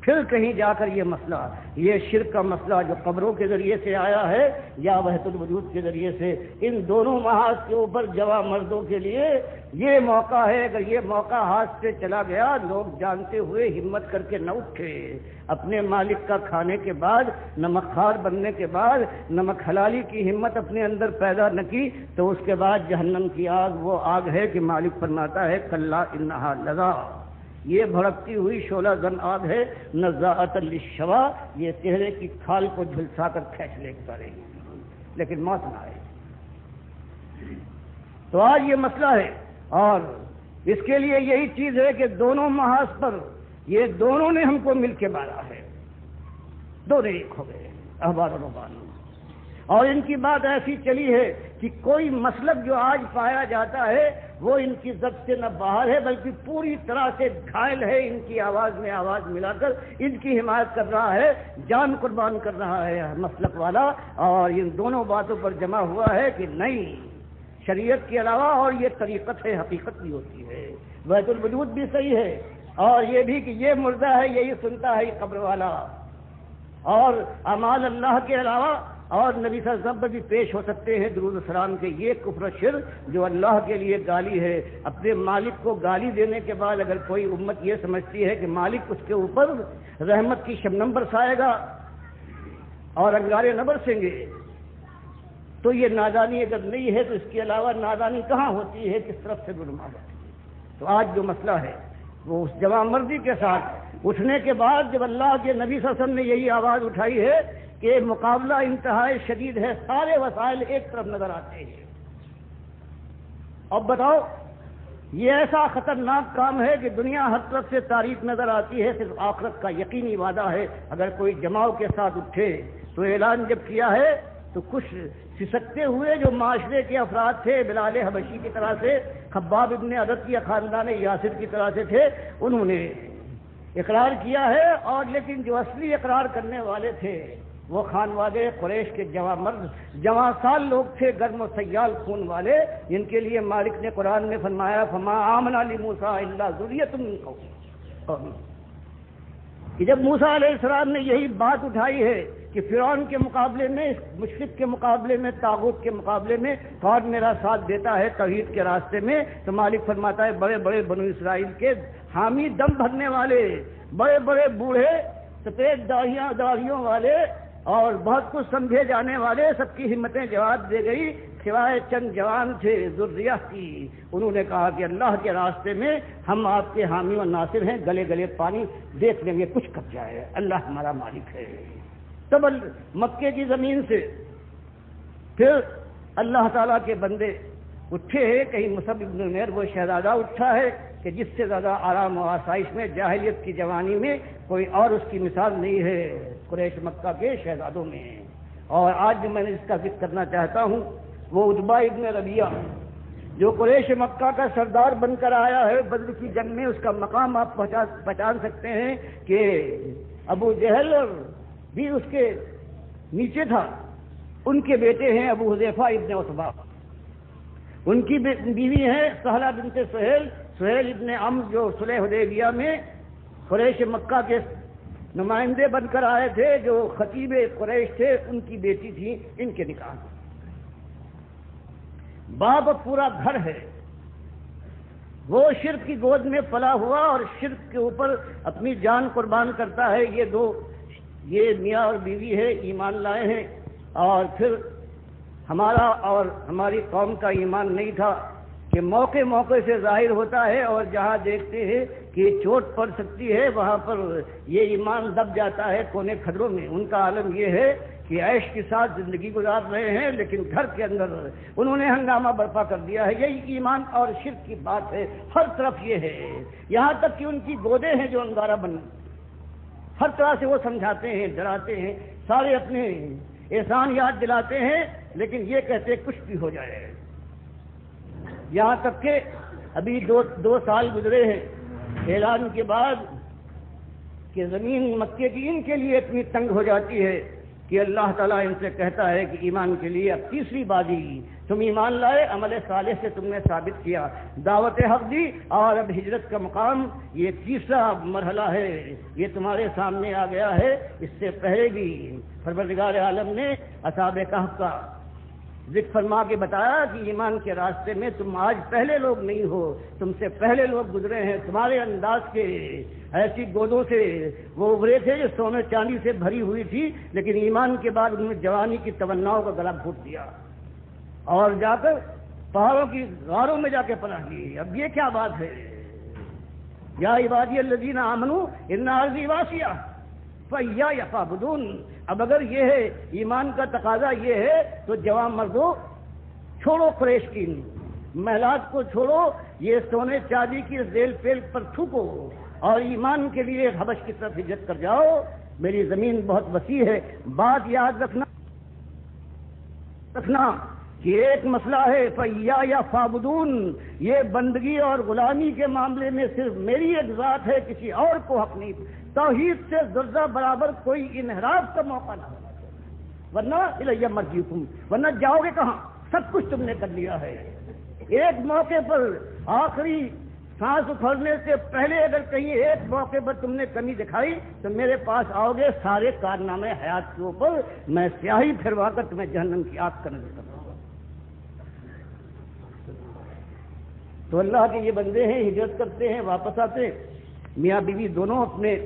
پھر کہیں جا کر یہ مسئلہ، یہ شرک کا مسئلہ جو قبروں کے ذریعے سے آیا ہے یا وحدت الوجود کے ذریعے سے، ان دونوں محاذ کے اوپر جوان مردوں کے لیے یہ موقع ہے۔ اگر یہ موقع ہاتھ سے چلا گیا، لوگ جانتے ہوئے ہمت کر کے نہ اٹھے، اپنے مالک کا کھانے کے بعد، نمک خوار بننے کے بعد نمک حلالی کی ہمت اپنے اندر پیدا نہ کی، تو اس کے بعد جہنم کی آگ وہ آگ ہے کہ مالک فرماتا ہے کلا انہا لظا، یہ بھڑکتی ہوئی شعلہ زن آگ ہے، نزاعۃ للشوا، یہ چہرے کی کھال کو جھلسا کر کھینچ لے کرے گی، لیکن موت نہ آئے۔ تو آج یہ مسئلہ ہے، اور اس کے لیے یہی چیز ہے کہ دونوں محاذ پر یہ دونوں نے ہم کو مل کے مارا ہے، دونوں ایک ہو گئے احبار و رہبان، اور ان کی بات ایسی چلی ہے کہ کوئی مسلک جو آج پایا جاتا ہے وہ ان کی ضبط سے نہ باہر ہے، بلکہ پوری طرح سے گھائل ہے، ان کی آواز میں آواز ملا کر ان کی حمایت کر رہا ہے، جان قربان کر رہا ہے مسلک والا، اور ان دونوں باتوں پر جمع ہوا ہے کہ نہیں، شریعت کے علاوہ اور یہ طریقت ہے، حقیقت بھی ہوتی ہے، وحدت الوجود بھی صحیح ہے، اور یہ بھی کہ یہ مردہ ہے یہی سنتا ہے یہ قبر والا، اور اعمال اللہ کے علاوہ اور نبی صلی اللہ علیہ وسلم پر بھی پیش ہو سکتے ہیں درود و سلام کے، یہ کفر و شرک جو اللہ کے لیے گالی ہے۔ اپنے مالک کو گالی دینے کے بعد اگر کوئی امت یہ سمجھتی ہے کہ مالک اس کے اوپر رحمت کی شبنم برسائے گا اور انگارے نہ برسیں گے، تو یہ نادانی اگر نہیں ہے تو اس کے علاوہ نادانی کہاں ہوتی ہے، کس طرف سے گناہ ہوتی ہے۔ تو آج جو مسئلہ ہے وہ اس جوان مردی کے ساتھ اٹھنے کے بعد جب اللہ کے نبی صلی اللہ علیہ وسلم نے یہی آواز اٹھائی ہے کہ مقابلہ انتہائی شدید ہے، سارے وسائل ایک طرف نظر آتے ہیں، اب بتاؤ یہ ایسا خطرناک کام ہے کہ دنیا ہر طرف سے تاریخ نظر آتی ہے، صرف آخرت کا یقینی وعدہ ہے۔ اگر کوئی جماؤ کے ساتھ اٹھے تو اعلان جب کیا ہے تو کچھ سسکتے ہوئے جو معاشرے کے افراد تھے، بلال حبشی کی طرح سے، خباب ابن عدد یا خاندان یاسر کی طرح سے تھے، انہوں نے اقرار کیا ہے، اور لیکن جو اصلی اقرار کرنے والے تھے وہ خانوادے قریش کے جواں مرد، جواں سال لوگ تھے، گرم و سیال خون والے، جن کے لیے مالک نے قرآن میں فرمایا فما آمن لموسیٰ الا ذریۃ من قومہ، کہ جب موسیٰ علیہ السلام نے یہی بات اٹھائی ہے کہ فرعون کے مقابلے میں، مشرک کے مقابلے میں، طاغوت کے مقابلے میں کون میرا ساتھ دیتا ہے توحید کے راستے میں، تو مالک فرماتا ہے بڑے بڑے بنو اسرائیل کے حامی، دم بھرنے والے، بڑے بڑے بوڑھے، سفید داڑھیوں والے اور بہت کچھ سمجھے جانے والے، سب کی ہمتیں جواب دے گئی، سوائے چند جوان تھے ذریہ کی، انہوں نے کہا کہ اللہ کے راستے میں ہم آپ کے حامی و ناصر ہیں، گلے گلے پانی دیکھ لیں گے، کچھ کر جائے، اللہ ہمارا مالک ہے۔ تب مکے کی زمین سے پھر اللہ تعالیٰ کے بندے اٹھے ہیں، کہیں مصعب بن عمیر وہ شہزادہ اٹھا ہے کہ جس سے زیادہ آرام و آسائش میں، جاہلیت کی جوانی میں کوئی اور اس کی مثال نہیں ہے قریش مکہ کے شہزادوں میں۔ اور آج جو میں نے اس کا ذکر کرنا چاہتا ہوں وہ عتبہ ابن ربیعہ، جو قریش مکہ کا سردار بن کر آیا ہے بدر کی جنگ میں، اس کا مقام آپ پہچان سکتے ہیں کہ ابو جہل بھی اس کے نیچے تھا۔ ان کے بیٹے ہیں ابو حذیفہ ابن عتبہ، ان کی بیوی ہیں سہلہ بنت سہیل ابن عمرو، جو صلح حدیبیہ میں قریش مکہ کے نمائندے بن کر آئے تھے، جو خطیب قریش تھے، ان کی بیٹی تھی، ان کے نکاح۔ باپ پورا گھر ہے، وہ شرک کی گود میں پلا ہوا اور شرک کے اوپر اپنی جان قربان کرتا ہے۔ یہ میاں اور بیوی ہے، ایمان لائے ہیں، اور پھر ہمارا اور ہماری قوم کا ایمان نہیں تھا کہ موقع موقع سے ظاہر ہوتا ہے، اور جہاں دیکھتے ہیں کہ چوٹ پڑ سکتی ہے وہاں پر یہ ایمان دب جاتا ہے کونے کھڈروں میں۔ ان کا عالم یہ ہے کہ عیش کے ساتھ زندگی گزار رہے ہیں، لیکن گھر کے اندر انہوں نے ہنگامہ برپا کر دیا ہے۔ یہی ایمان اور شرک کی بات ہے، ہر طرف یہ ہے، یہاں تک کہ ان کی گودیں ہیں جو انگارہ بن، ہر طرح سے وہ سمجھاتے ہیں، ڈراتے ہیں، سارے اپنے احسان یاد دلاتے ہیں، لیکن یہ کہتے کچھ بھی ہو جائے۔ یہاں تک کہ ابھی دو سال گزرے ہیں اعلان کے بعد کہ زمین مکے کی ان کے لیے اتنی تنگ ہو جاتی ہے کہ اللہ تعالیٰ ان سے کہتا ہے کہ ایمان کے لیے اب تیسری بازی، تم ایمان لائے، عمل صالح سے تم نے ثابت کیا، دعوت حق دی، اور اب ہجرت کا مقام یہ تیسرا مرحلہ ہے، یہ تمہارے سامنے آ گیا ہے۔ اس سے پہلے بھی پروردگار عالم نے اصحاب کہف کا ذکر فرما کے بتایا کہ ایمان کے راستے میں تم آج پہلے لوگ نہیں ہو، تم سے پہلے لوگ گزرے ہیں، تمہارے انداز کے ایسی گودوں سے وہ ابھرے تھے جو سونے چاندی سے بھری ہوئی تھی، لیکن ایمان کے بعد انہوں نے جوانی کی تمناؤں کا گلا گھونٹ دیا اور جا کر پہاڑوں کی غاروں میں جا کے پناہ لی۔ اب یہ کیا بات ہے؟ یا عبادی الذین آمنوا ان ارضی واسعہ فإیایا فاعبدون۔ اب اگر یہ ہے ایمان کا تقاضا یہ ہے تو جوان مردوں چھوڑو قریش کی محلات کو، چھوڑو یہ سونے چاندی کی ذیل پیل پر تھوکو اور ایمان کے لیے حبش کی طرف ہجرت کر جاؤ، میری زمین بہت وسیع ہے۔ بات یاد رکھنا کہ ایک مسئلہ ہے فإیایا فاعبدون، یہ بندگی اور غلامی کے معاملے میں صرف میری ایک ذات ہے، کسی اور کو حق نہیں۔ توحید سے ذرہ برابر کوئی انحراف کا موقع نہ ہونا چاہیے، ورنہ الیہ مرجعکم، ورنہ جاؤ گے کہاں؟ سب کچھ تم نے کر لیا ہے۔ ایک موقع پر آخری سانس اکھڑنے سے پہلے اگر کہیں ایک موقع پر تم نے کمی دکھائی تو میرے پاس آؤ گے، سارے کارنامے حیات کے اوپر میں سیاہی پھروا کر تمہیں جہنم کی آگ کا نظر کروں گا۔ تو اللہ کے یہ بندے ہیں، ہجرت کرتے ہیں، واپس آتے ہیں، میاں بیوی دونوں اپنے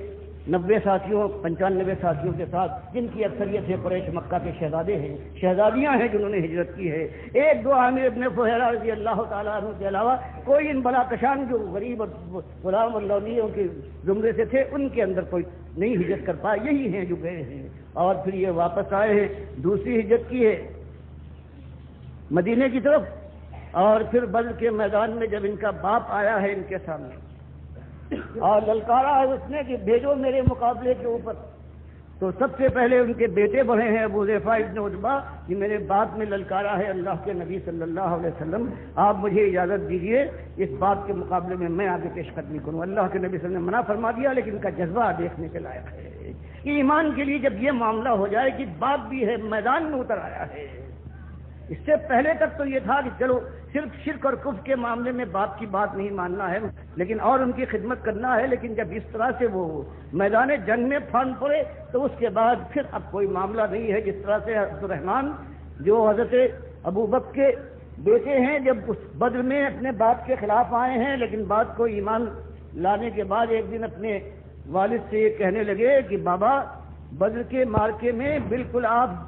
90 ساتھیوں 95 ساتھیوں کے ساتھ، جن کی اکثریت ہے قریش مکہ کے شہزادے ہیں، شہزادیاں ہیں جنہوں نے ہجرت کی ہے۔ ایک دو عامر ابن فہیرہ رضی اللہ تعالیٰ عنہ کے علاوہ کوئی ان بلا کشان جو غریب اور غلام اور لونیوں کے زمرے سے تھے ان کے اندر کوئی نہیں ہجرت کر پائے، یہی ہیں جو گئے ہیں اور پھر یہ واپس آئے ہیں۔ دوسری ہجرت کی ہے مدینے کی طرف، اور پھر بدر کے میدان میں جب ان کا باپ آیا ہے ان کے سامنے اور للکارا ہے اس نے کہ بھیجو میرے مقابلے کے اوپر تو سب سے پہلے ان کے بیٹے بڑھے ہیں ابو حذیفہ ابن عتبہ کہ میرے باپ نے للکارا ہے اللہ کے نبی صلی اللہ علیہ وسلم، آپ مجھے اجازت دیجیے اس بات کے مقابلے میں آگے پیش قدمی کروں۔ اللہ کے نبی صلی اللہ علیہ وسلم نے منع فرما دیا، لیکن ان کا جذبہ دیکھنے کے لائق ہے کہ ایمان کے لیے جب یہ معاملہ ہو جائے کہ باپ بھی ہے میدان میں اتر آیا ہے۔ اس سے پہلے تک تو یہ تھا کہ چلو صرف شرک اور کفر کے معاملے میں باپ کی بات نہیں ماننا ہے لیکن اور ان کی خدمت کرنا ہے، لیکن جب اس طرح سے وہ میدان جنگ میں پھان پڑے تو اس کے بعد پھر اب کوئی معاملہ نہیں ہے۔ جس طرح سے عبد الرحمن جو حضرت ابو بکر کے بیٹے ہیں، جب اس بدر میں اپنے باپ کے خلاف آئے ہیں، لیکن بات کو ایمان لانے کے بعد ایک دن اپنے والد سے یہ کہنے لگے کہ بابا بدر کے مارکے میں بالکل آپ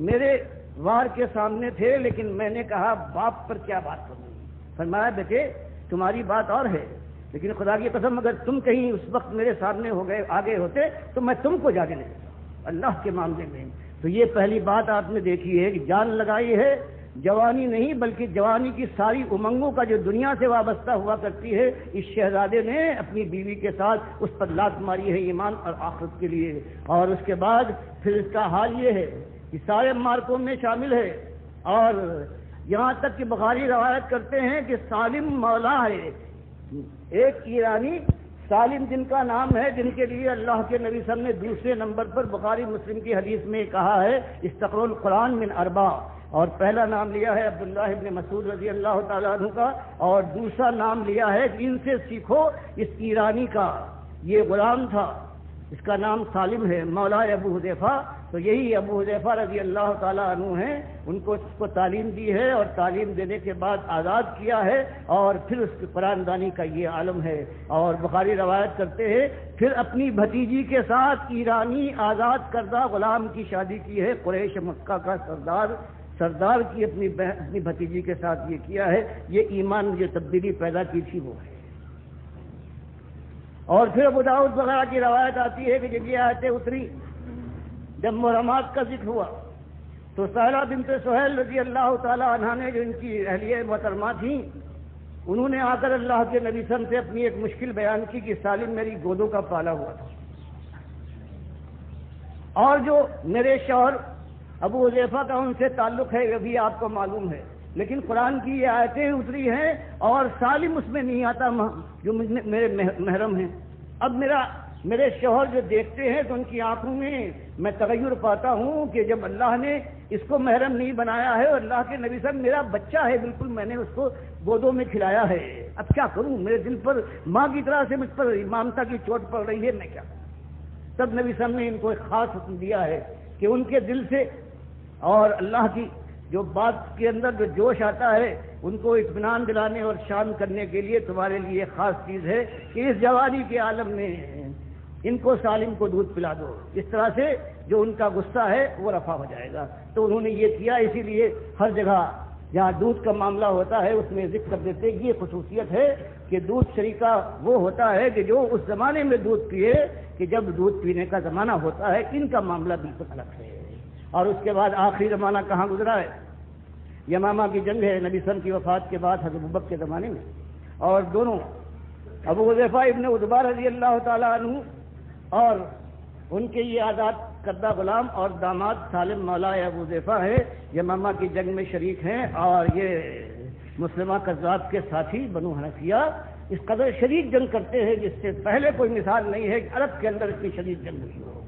میرے وار کے سامنے تھے، لیکن میں نے کہا باپ پر کیا بات کروں۔ فرمایا بیٹے تمہاری بات اور ہے، لیکن خدا کی قسم اگر تم کہیں اس وقت میرے سامنے ہو گئے آگے ہوتے تو میں تم کو جانے لگتا اللہ کے معاملے میں۔ تو یہ پہلی بات آپ نے دیکھی ہے کہ جان لگائی ہے، جوانی نہیں بلکہ جوانی کی ساری امنگوں کا جو دنیا سے وابستہ ہوا کرتی ہے، اس شہزادے نے اپنی بیوی کے ساتھ اس پر لات ماری ہے ایمان اور آخرت کے لیے۔ اور اس کے بعد پھر اس کا حال یہ ہے کہ سارے مارکوں میں شامل ہے، اور یہاں تک کہ بخاری روایت کرتے ہیں کہ سالم مولا ہے، ایک ایرانی سالم جن کا نام ہے، جن کے لیے اللہ کے نبی صلی اللہ علیہ وسلم نے دوسرے نمبر پر بخاری مسلم کی حدیث میں کہا ہے استقروا القرآن من اربع، اور پہلا نام لیا ہے عبداللہ ابن مسعود رضی اللہ تعالیٰ عنہ کا، اور دوسرا نام لیا ہے ان سے سیکھو اس ایرانی کا، یہ غلام تھا اس کا نام سالم ہے مولا ابو حذیفہ۔ تو یہی ابو حذیفہ رضی اللہ تعالیٰ عنہ ہیں، ان کو اس کو تعلیم دی ہے اور تعلیم دینے کے بعد آزاد کیا ہے، اور پھر اس کی قرآن دانی کا یہ عالم ہے۔ اور بخاری روایت کرتے ہیں پھر اپنی بھتیجی کے ساتھ ایرانی آزاد کردہ غلام کی شادی کی ہے، قریش مکہ کا سردار کی اپنی بھتیجی کے ساتھ یہ کیا ہے۔ یہ ایمان جو تبدیلی پیدا کی تھی وہ ہے۔ اور پھر ابو داؤد وغیرہ کی روایت آتی ہے کہ جب یہ آیتیں اتری، جب محرمات کا ذکر ہوا تو سہلہ بنت سہیل رضی اللہ تعالیٰ عنہ نے جو ان کی اہلیہ محترمہ تھیں، انہوں نے آ کر اللہ کے نبی صلی اللہ علیہ وسلم سے اپنی ایک مشکل بیان کی کہ سالم میری گودوں کا پالا ہوا تھا، اور جو میرے شوہر ابو حذیفہ کا ان سے تعلق ہے یہ بھی آپ کو معلوم ہے، لیکن قرآن کی یہ آیتیں اتری ہیں اور سالم اس میں نہیں آتا جو میرے محرم ہیں۔ اب میرے شوہر جو دیکھتے ہیں تو ان کی آنکھوں میں میں تغیر پاتا ہوں کہ جب اللہ نے اس کو محرم نہیں بنایا ہے اور اللہ کے نبی صاحب میرا بچہ ہے، بالکل میں نے اس کو گودوں میں کھلایا ہے، اب کیا کروں، میرے دل پر ماں کی طرح سے مجھ پر ممتا کی چوٹ پڑ رہی ہے، میں کیا کروں۔ تب نبی صاحب نے ان کو ایک خاص حکم دیا ہے کہ ان کے دل سے اور اللہ کی جو بات کے اندر جو جوش آتا ہے ان کو اطمینان دلانے اور شان کرنے کے لیے تمہارے لیے خاص چیز ہے کہ اس جوانی کے عالم میں ان کو سالم کو دودھ پلا دو، اس طرح سے جو ان کا غصہ ہے وہ رفع ہو جائے گا۔ تو انہوں نے یہ کیا، اسی لیے ہر جگہ جہاں دودھ کا معاملہ ہوتا ہے اس میں ذکر کر دیتے یہ خصوصیت ہے کہ دودھ شریکہ وہ ہوتا ہے کہ جو اس زمانے میں دودھ پیے کہ جب دودھ پینے کا زمانہ ہوتا ہے، ان کا معاملہ بالکل الگ ہے۔ اور اس کے بعد آخری زمانہ کہاں گزرا ہے، یمامہ کی جنگ ہے نبی صلی اللہ علیہ وسلم کی وفات کے بعد حضرت ابوبکر کے زمانے میں، اور دونوں ابو حذیفہ ابن عتبہ رضی اللہ تعالیٰ عنہ اور ان کے یہ آزاد کردہ غلام اور داماد سالم مولا ابو حذیفہ ہے، یمامہ کی جنگ میں شریک ہیں، اور یہ مسلمہ کذاب کے ساتھی بنو حنفیہ اس قدر شدید جنگ کرتے ہیں جس سے پہلے کوئی مثال نہیں ہے کہ عرب کے اندر اتنی شدید جنگ نہیں ہو۔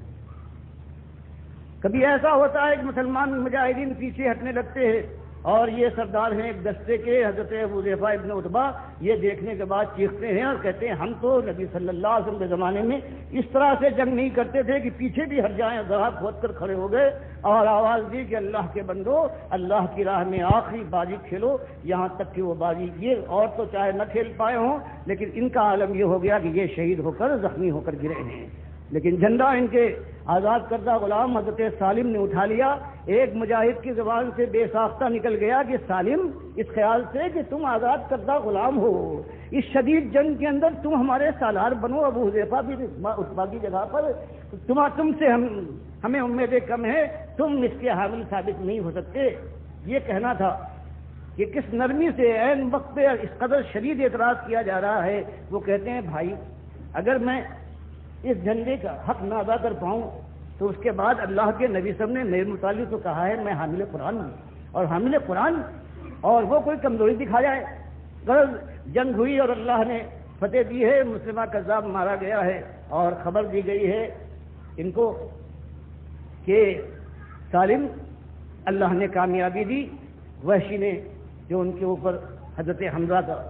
کبھی ایسا ہوتا ہے کہ مسلمان مجاہدین پیچھے ہٹنے لگتے ہیں، اور یہ سردار ہیں ایک دستے کے حضرت ابو حذیفہ ابن عتبہ، یہ دیکھنے کے بعد چیختے ہیں اور کہتے ہیں ہم تو نبی صلی اللہ علیہ وسلم کے زمانے میں اس طرح سے جنگ نہیں کرتے تھے کہ پیچھے بھی ہٹ جائیں، ذرا کھود کر کھڑے ہو گئے اور آواز دی کہ اللہ کے بندو اللہ کی راہ میں آخری بازی کھیلو، یہاں تک کہ وہ بازی یہ اور تو چاہے نہ کھیل پائے ہوں لیکن ان کا عالم یہ ہو گیا کہ یہ شہید ہو کر زخمی ہو کر گرے ہیں، لیکن جھنڈا ان کے آزاد کردہ غلام حضرت سالم نے اٹھا لیا۔ ایک مجاہد کی زبان سے بے ساختہ نکل گیا کہ سالم اس خیال سے کہ تم آزاد کردہ غلام ہو، اس شدید جنگ کے اندر تم ہمارے سالار بنو، ابو حذیفہ بھی عتبہ کی جگہ پر تم سے ہمیں امیدیں کم ہیں، تم اس کے حامل ثابت نہیں ہو سکتے۔ یہ کہنا تھا کہ کس نرمی سے عین وقت پہ اس قدر شدید اعتراض کیا جا رہا ہے۔ وہ کہتے ہیں بھائی اگر میں اس جھنڈے کا حق نہ ادا کر پاؤں تو اس کے بعد اللہ کے نبی صاحب نے میرے متعلق تو کہا ہے میں حامل قرآن ہوں، اور حامل قرآن اور وہ کوئی کمزوری دکھا جائے. غرض جنگ ہوئی اور اللہ نے فتح دی ہے، مسلمہ کذاب مارا گیا ہے، اور خبر دی گئی ہے ان کو کہ سالم اللہ نے کامیابی دی. وحشی نے جو ان کے اوپر حضرت حمزہ کا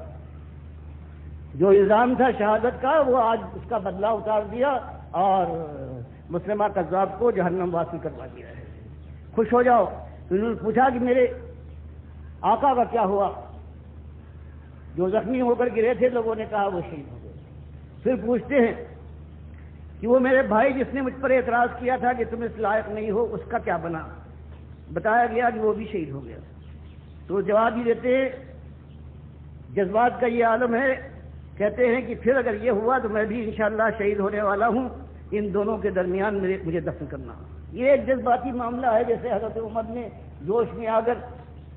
جو الزام تھا شہادت کا، وہ آج اس کا بدلہ اتار دیا اور مسلمہ کذاب کو جہنم واسی کروا دیا ہے. خوش ہو جاؤ. انہوں نے پوچھا کہ میرے آقا کا کیا ہوا؟ جو زخمی ہو کر گرے تھے لوگوں نے کہا وہ شہید ہو گئے. پھر پوچھتے ہیں کہ وہ میرے بھائی جس نے مجھ پر اعتراض کیا تھا کہ تم اس لائق نہیں ہو، اس کا کیا بنا؟ بتایا گیا کہ وہ بھی شہید ہو گیا. تو جواب ہی دیتے ہیں جذبات کا یہ عالم ہے. کہتے ہیں کہ پھر اگر یہ ہوا تو میں بھی انشاءاللہ شہید ہونے والا ہوں، ان دونوں کے درمیان مجھے دفن کرنا. یہ ایک جذباتی معاملہ ہے. جیسے حضرت عمر نے جوش میں آ کر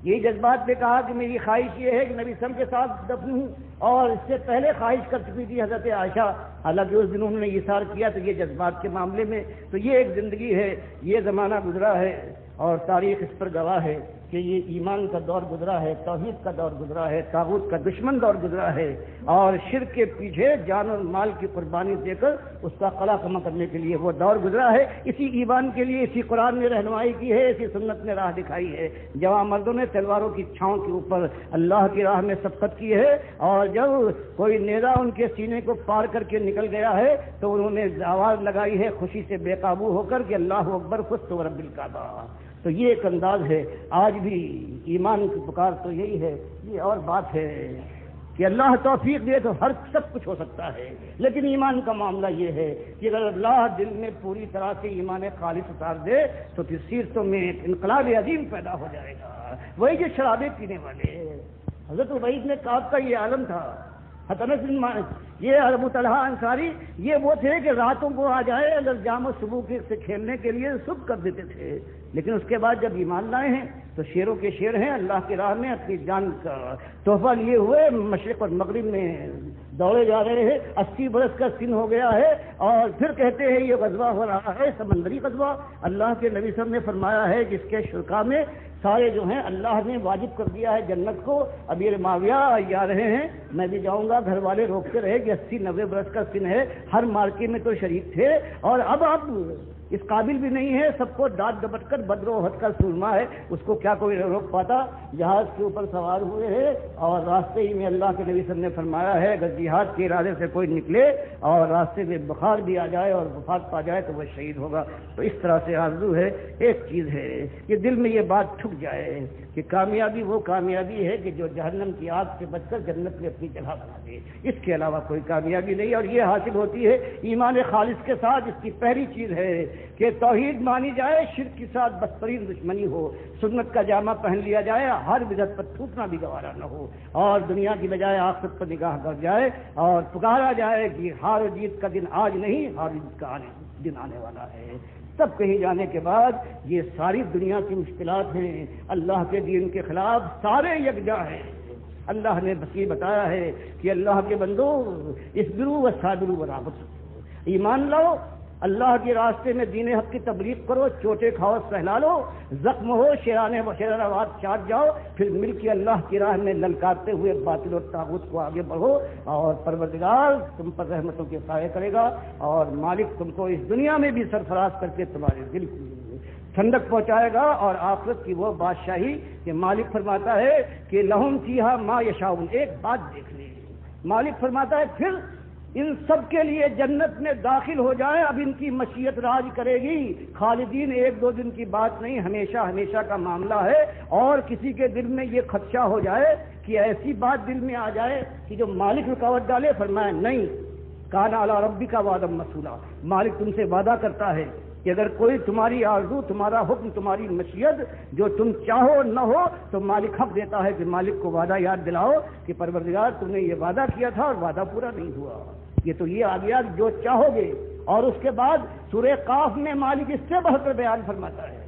یہی جذبات پہ کہا کہ میری خواہش یہ ہے کہ نبی صلی اللہ علیہ وسلم کے ساتھ دفن ہوں، اور اس سے پہلے خواہش کر چکی تھی حضرت عائشہ، حالانکہ اس دن انہوں نے اثار کیا. تو یہ جذبات کے معاملے میں تو یہ ایک زندگی ہے، یہ زمانہ گزرا ہے اور تاریخ اس پر گواہ ہے کہ یہ ایمان کا دور گزرا ہے، توحید کا دور گزرا ہے، طاغوت کا دشمن دور گزرا ہے، اور شرک کے پیچھے جان اور مال کی قربانی دے کر اس کا قلع کما کرنے کے لیے وہ دور گزرا ہے. اسی ایمان کے لیے اسی قرآن نے رہنمائی کی ہے، اسی سنت نے راہ دکھائی ہے. جوان مردوں نے تلواروں کی چھاؤں کے اوپر اللہ کی راہ میں سبقت کی ہے، اور جب کوئی نیزہ ان کے سینے کو پار کر کے نکل گیا ہے تو انہوں نے آواز لگائی ہے خوشی سے بے قابو ہو کر کہ اللہ اکبر فزت ورب الکعبہ. تو یہ ایک انداز ہے. آج بھی ایمان کی پکار تو یہی ہے. یہ اور بات ہے کہ اللہ توفیق دے تو ہر سب کچھ ہو سکتا ہے، لیکن ایمان کا معاملہ یہ ہے کہ اگر اللہ دل میں پوری طرح سے ایمان خالص اتار دے تو پھر سیرتوں میں ایک انقلاب عظیم پیدا ہو جائے گا. وہی جو شرابیں پینے والے حضرت عبید نے کعب کا یہ عالم تھا. یہ ابو طلحہ انصاری یہ وہ تھے کہ راتوں کو آ جائے اگر جام و صبح سے کھیلنے کے لیے صبح کر دیتے تھے، لیکن اس کے بعد جب ایمان لائے ہیں تو شیروں کے شیر ہیں. اللہ کی راہ میں اپنی جان کا تحفہ لیے ہوئے مشرق اور مغرب میں دوڑے جا رہے ہیں. 80 برس کا سن ہو گیا ہے اور پھر کہتے ہیں یہ غزوہ ہو رہا ہے سمندری غزوہ. اللہ کے نبی صلی اللہ علیہ وسلم نے فرمایا ہے جس کے شرکا میں سارے جو ہیں اللہ نے واجب کر دیا ہے جنت کو. امیر معاویہ جا رہے ہیں، میں بھی جاؤں گا. گھر والے روکتے رہے کہ 80-90 برس کا سن ہے، ہر مارکے میں تو شریک تھے، اور اب اس قابل بھی نہیں ہے. سب کو ڈانٹ ڈپٹ کر بدر و احد کا سرما ہے، اس کو کیا کوئی روک پاتا. جہاز کے اوپر سوار ہوئے ہیں اور راستے ہی میں اللہ کے نبی صلی اللہ علیہ وسلم نے فرمایا ہے اگر جہاد کے ارادے سے کوئی نکلے اور راستے میں بخار بھی آ جائے اور وفات پا جائے تو وہ شہید ہوگا. تو اس طرح سے آرزو ہے. ایک چیز ہے کہ دل میں یہ بات ٹھک جائے کہ کامیابی وہ کامیابی ہے کہ جو جہنم کی آگ سے بچ کر جنت میں اپنی جگہ بنا دے. اس کے علاوہ کوئی کامیابی نہیں، اور یہ حاصل ہوتی ہے ایمان خالص کے ساتھ. اس کی پہلی چیز ہے کہ توحید مانی جائے، شرک کے ساتھ بدترین دشمنی ہو، سنت کا جامہ پہن لیا جائے، ہر بدعت پر تھوکنا بھی گوارا نہ ہو، اور دنیا کی بجائے آخرت پر نگاہ کر جائے اور پکارا جائے کہ ہار و جیت کا دن آج نہیں، ہار و جیت کا دن آنے والا ہے. سب کہیں جانے کے بعد یہ ساری دنیا کی مشکلات ہیں اللہ کے دین کے خلاف سارے یکجا ہیں. اللہ نے بس یہ بتایا ہے کہ اللہ کے بندو اصبروا وصابروا ورابطوا، ایمان لاؤ، اللہ کے راستے میں دین حق کی تبلیغ کرو، چوٹے کھاؤ سہلا لو، زخم ہو شیرانواد چاٹ جاؤ، پھر مل کے اللہ کی راہ میں للکارتے ہوئے باطل اور طاغوت کو آگے بڑھو، اور پروردگار تم پر رحمتوں کے سائے کرے گا، اور مالک تم کو اس دنیا میں بھی سرفراز کر کے تمہارے دل کی ٹھنڈک پہنچائے گا، اور آخرت کی وہ بادشاہی کہ مالک فرماتا ہے کہ لہم فیہا ما یشاؤون. ایک بات دیکھ لیں، مالک فرماتا ہے پھر ان سب کے لیے جنت میں داخل ہو جائیں، اب ان کی مشیت راج کرے گی. خالدین 1-2 دن کی بات نہیں، ہمیشہ ہمیشہ کا معاملہ ہے. اور کسی کے دل میں یہ خدشہ ہو جائے کہ ایسی بات دل میں آ جائے کہ جو مالک رکاوٹ ڈالے، فرمایا نہیں، کان علی ربک وعدا مسئولا، مالک تم سے وعدہ کرتا ہے کہ اگر کوئی تمہاری آرزو، تمہارا حکم، تمہاری مشیت جو تم چاہو نہ ہو تو مالک حق دیتا ہے کہ مالک کو وعدہ یاد دلاؤ کہ پروردگار تم نے یہ وعدہ کیا تھا اور وعدہ پورا نہیں ہوا. یہ تو یہ آ گیا جو چاہو گے. اور اس کے بعد سورہ قاف میں مالک اس سے بڑھ کر بیان فرماتا ہے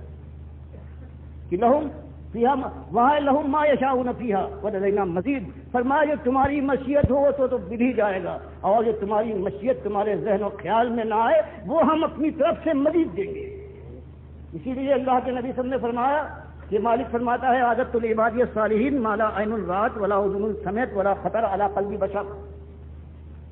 کہ لہم فیہا وہاں لہم ما یشاؤون فیہا ولدینا مزید. فرمایا جو تمہاری مشیت ہو تو مل ہی جائے گا، اور جو تمہاری مشیت تمہارے ذہن و خیال میں نہ آئے وہ ہم اپنی طرف سے مزید دیں گے. اسی لیے اللہ کے نبی صلی اللہ علیہ وسلم نے فرمایا کہ مالک فرماتا ہے عادت العباد الصالحین ما لا عین رات ولا اذن سمعت ولا خطر علی قلب بشر،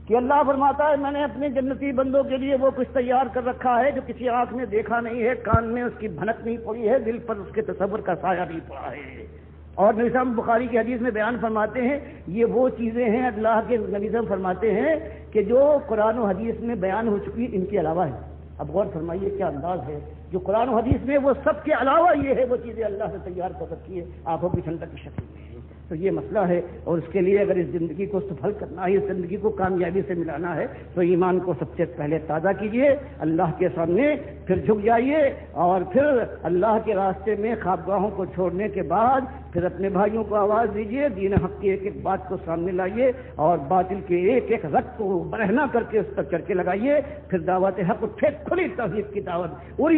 کہ اللہ فرماتا ہے میں نے اپنے جنتی بندوں کے لیے وہ کچھ تیار کر رکھا ہے جو کسی آنکھ نے دیکھا نہیں ہے، کان میں اس کی بھنک نہیں پڑی ہے، دل پر اس کے تصور کا سایہ نہیں پڑا ہے۔ اور نبی صاحب بخاری کی حدیث میں بیان فرماتے ہیں یہ وہ چیزیں ہیں، اللہ کے نبی صاحب فرماتے ہیں کہ جو قرآن و حدیث میں بیان ہو چکی ان کے علاوہ ہے۔ اب غور فرمائیے کیا انداز ہے، جو قرآن و حدیث میں وہ سب کے علاوہ یہ ہے وہ چیزیں اللہ سے تیار کر رکھی ہے آنکھوں کی ٹھنڈک کی شکل میں۔ تو یہ مسئلہ ہے، اور اس کے لیے اگر اس زندگی کو سفل کرنا ہے، اس زندگی کو کامیابی سے ملانا ہے تو ایمان کو سب سے پہلے تازہ کیجیے، اللہ کے سامنے پھر جھک جائیے، اور پھر اللہ کے راستے میں خوابگاہوں کو چھوڑنے کے بعد پھر اپنے بھائیوں کو آواز دیجیے، دین حق کی ایک ایک بات کو سامنے لائیے، اور باطل کے ایک ایک رت کو برہنا کر کے اس پر چرچے لگائیے، پھر دعوت حق پھر کھلی توحید کی دعوت اور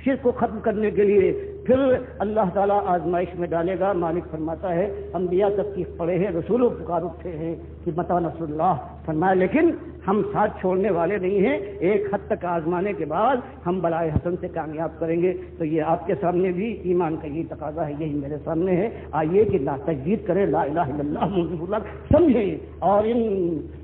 شرک کو ختم کرنے کے لیے پھر اللہ تعالیٰ آزمائش میں ڈالے گا۔ مالک فرماتا ہے انبیاء تفسیر پڑے ہیں، رسولوں پکار اٹھے ہیں کہ متی نصر اللہ، فرمایا لیکن ہم ساتھ چھوڑنے والے نہیں ہیں، ایک حد تک آزمانے کے بعد ہم بلائے حسن سے کامیاب کریں گے۔ تو یہ آپ کے سامنے بھی ایمان کا یہی تقاضا ہے، یہی میرے سامنے ہے، آئیے کہ لا تجدید کریں، لا الہ الا اللہ محمد رسول اللہ سمجھیں، اور ان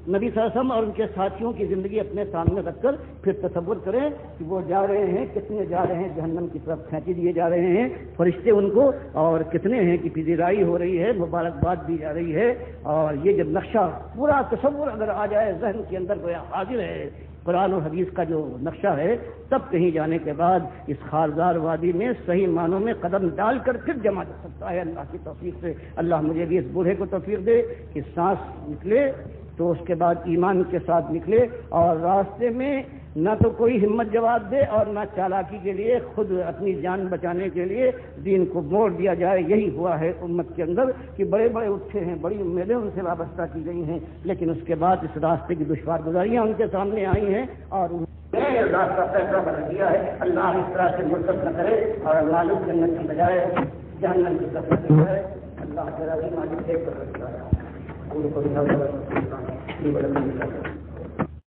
نبی صلی اللہ علیہ وسلم اور ان کے ساتھیوں کی زندگی اپنے سامنے رکھ کر پھر تصور کریں کہ وہ جا رہے ہیں، کتنے جا رہے ہیں جہنم کی طرف کھینچے دیے جا رہے ہیں فرشتے ان کو، اور کتنے ہیں کہ پذیرائی ہو رہی ہے، مبارکباد دی جا رہی ہے۔ اور یہ جب نقشہ پورا تصور اگر آ جائے ذہن کے اندر گویا حاضر ہے قرآن و حدیث کا جو نقشہ ہے، تب کہیں جانے کے بعد اس خارزار وادی میں صحیح معنوں میں قدم ڈال کر پھر جمع جا سکتا ہے اللہ کی توفیق سے۔ اللہ مجھے بھی اس بوڑھے کو توفیق دے کہ سانس نکلے تو اس کے بعد ایمان کے ساتھ نکلے، اور راستے میں نہ تو کوئی ہمت جواب دے اور نہ چالاکی کے لیے خود اپنی جان بچانے کے لیے دین کو موڑ دیا جائے۔ یہی ہوا ہے امت کے اندر کہ بڑے بڑے اٹھے ہیں، بڑی امیدیں ان سے وابستہ کی گئی ہیں، لیکن اس کے بعد اس راستے کی دشوار گزاریاں ان کے سامنے آئی ہیں، اور اللہ کا فیصلہ بدل دیا ہے۔ اللہ اس طرح سے مرتب نہ کرے اور مالک جنت کی بجائے جہنم کی طرف ہے۔ اللہ تعالیٰ مالک ایک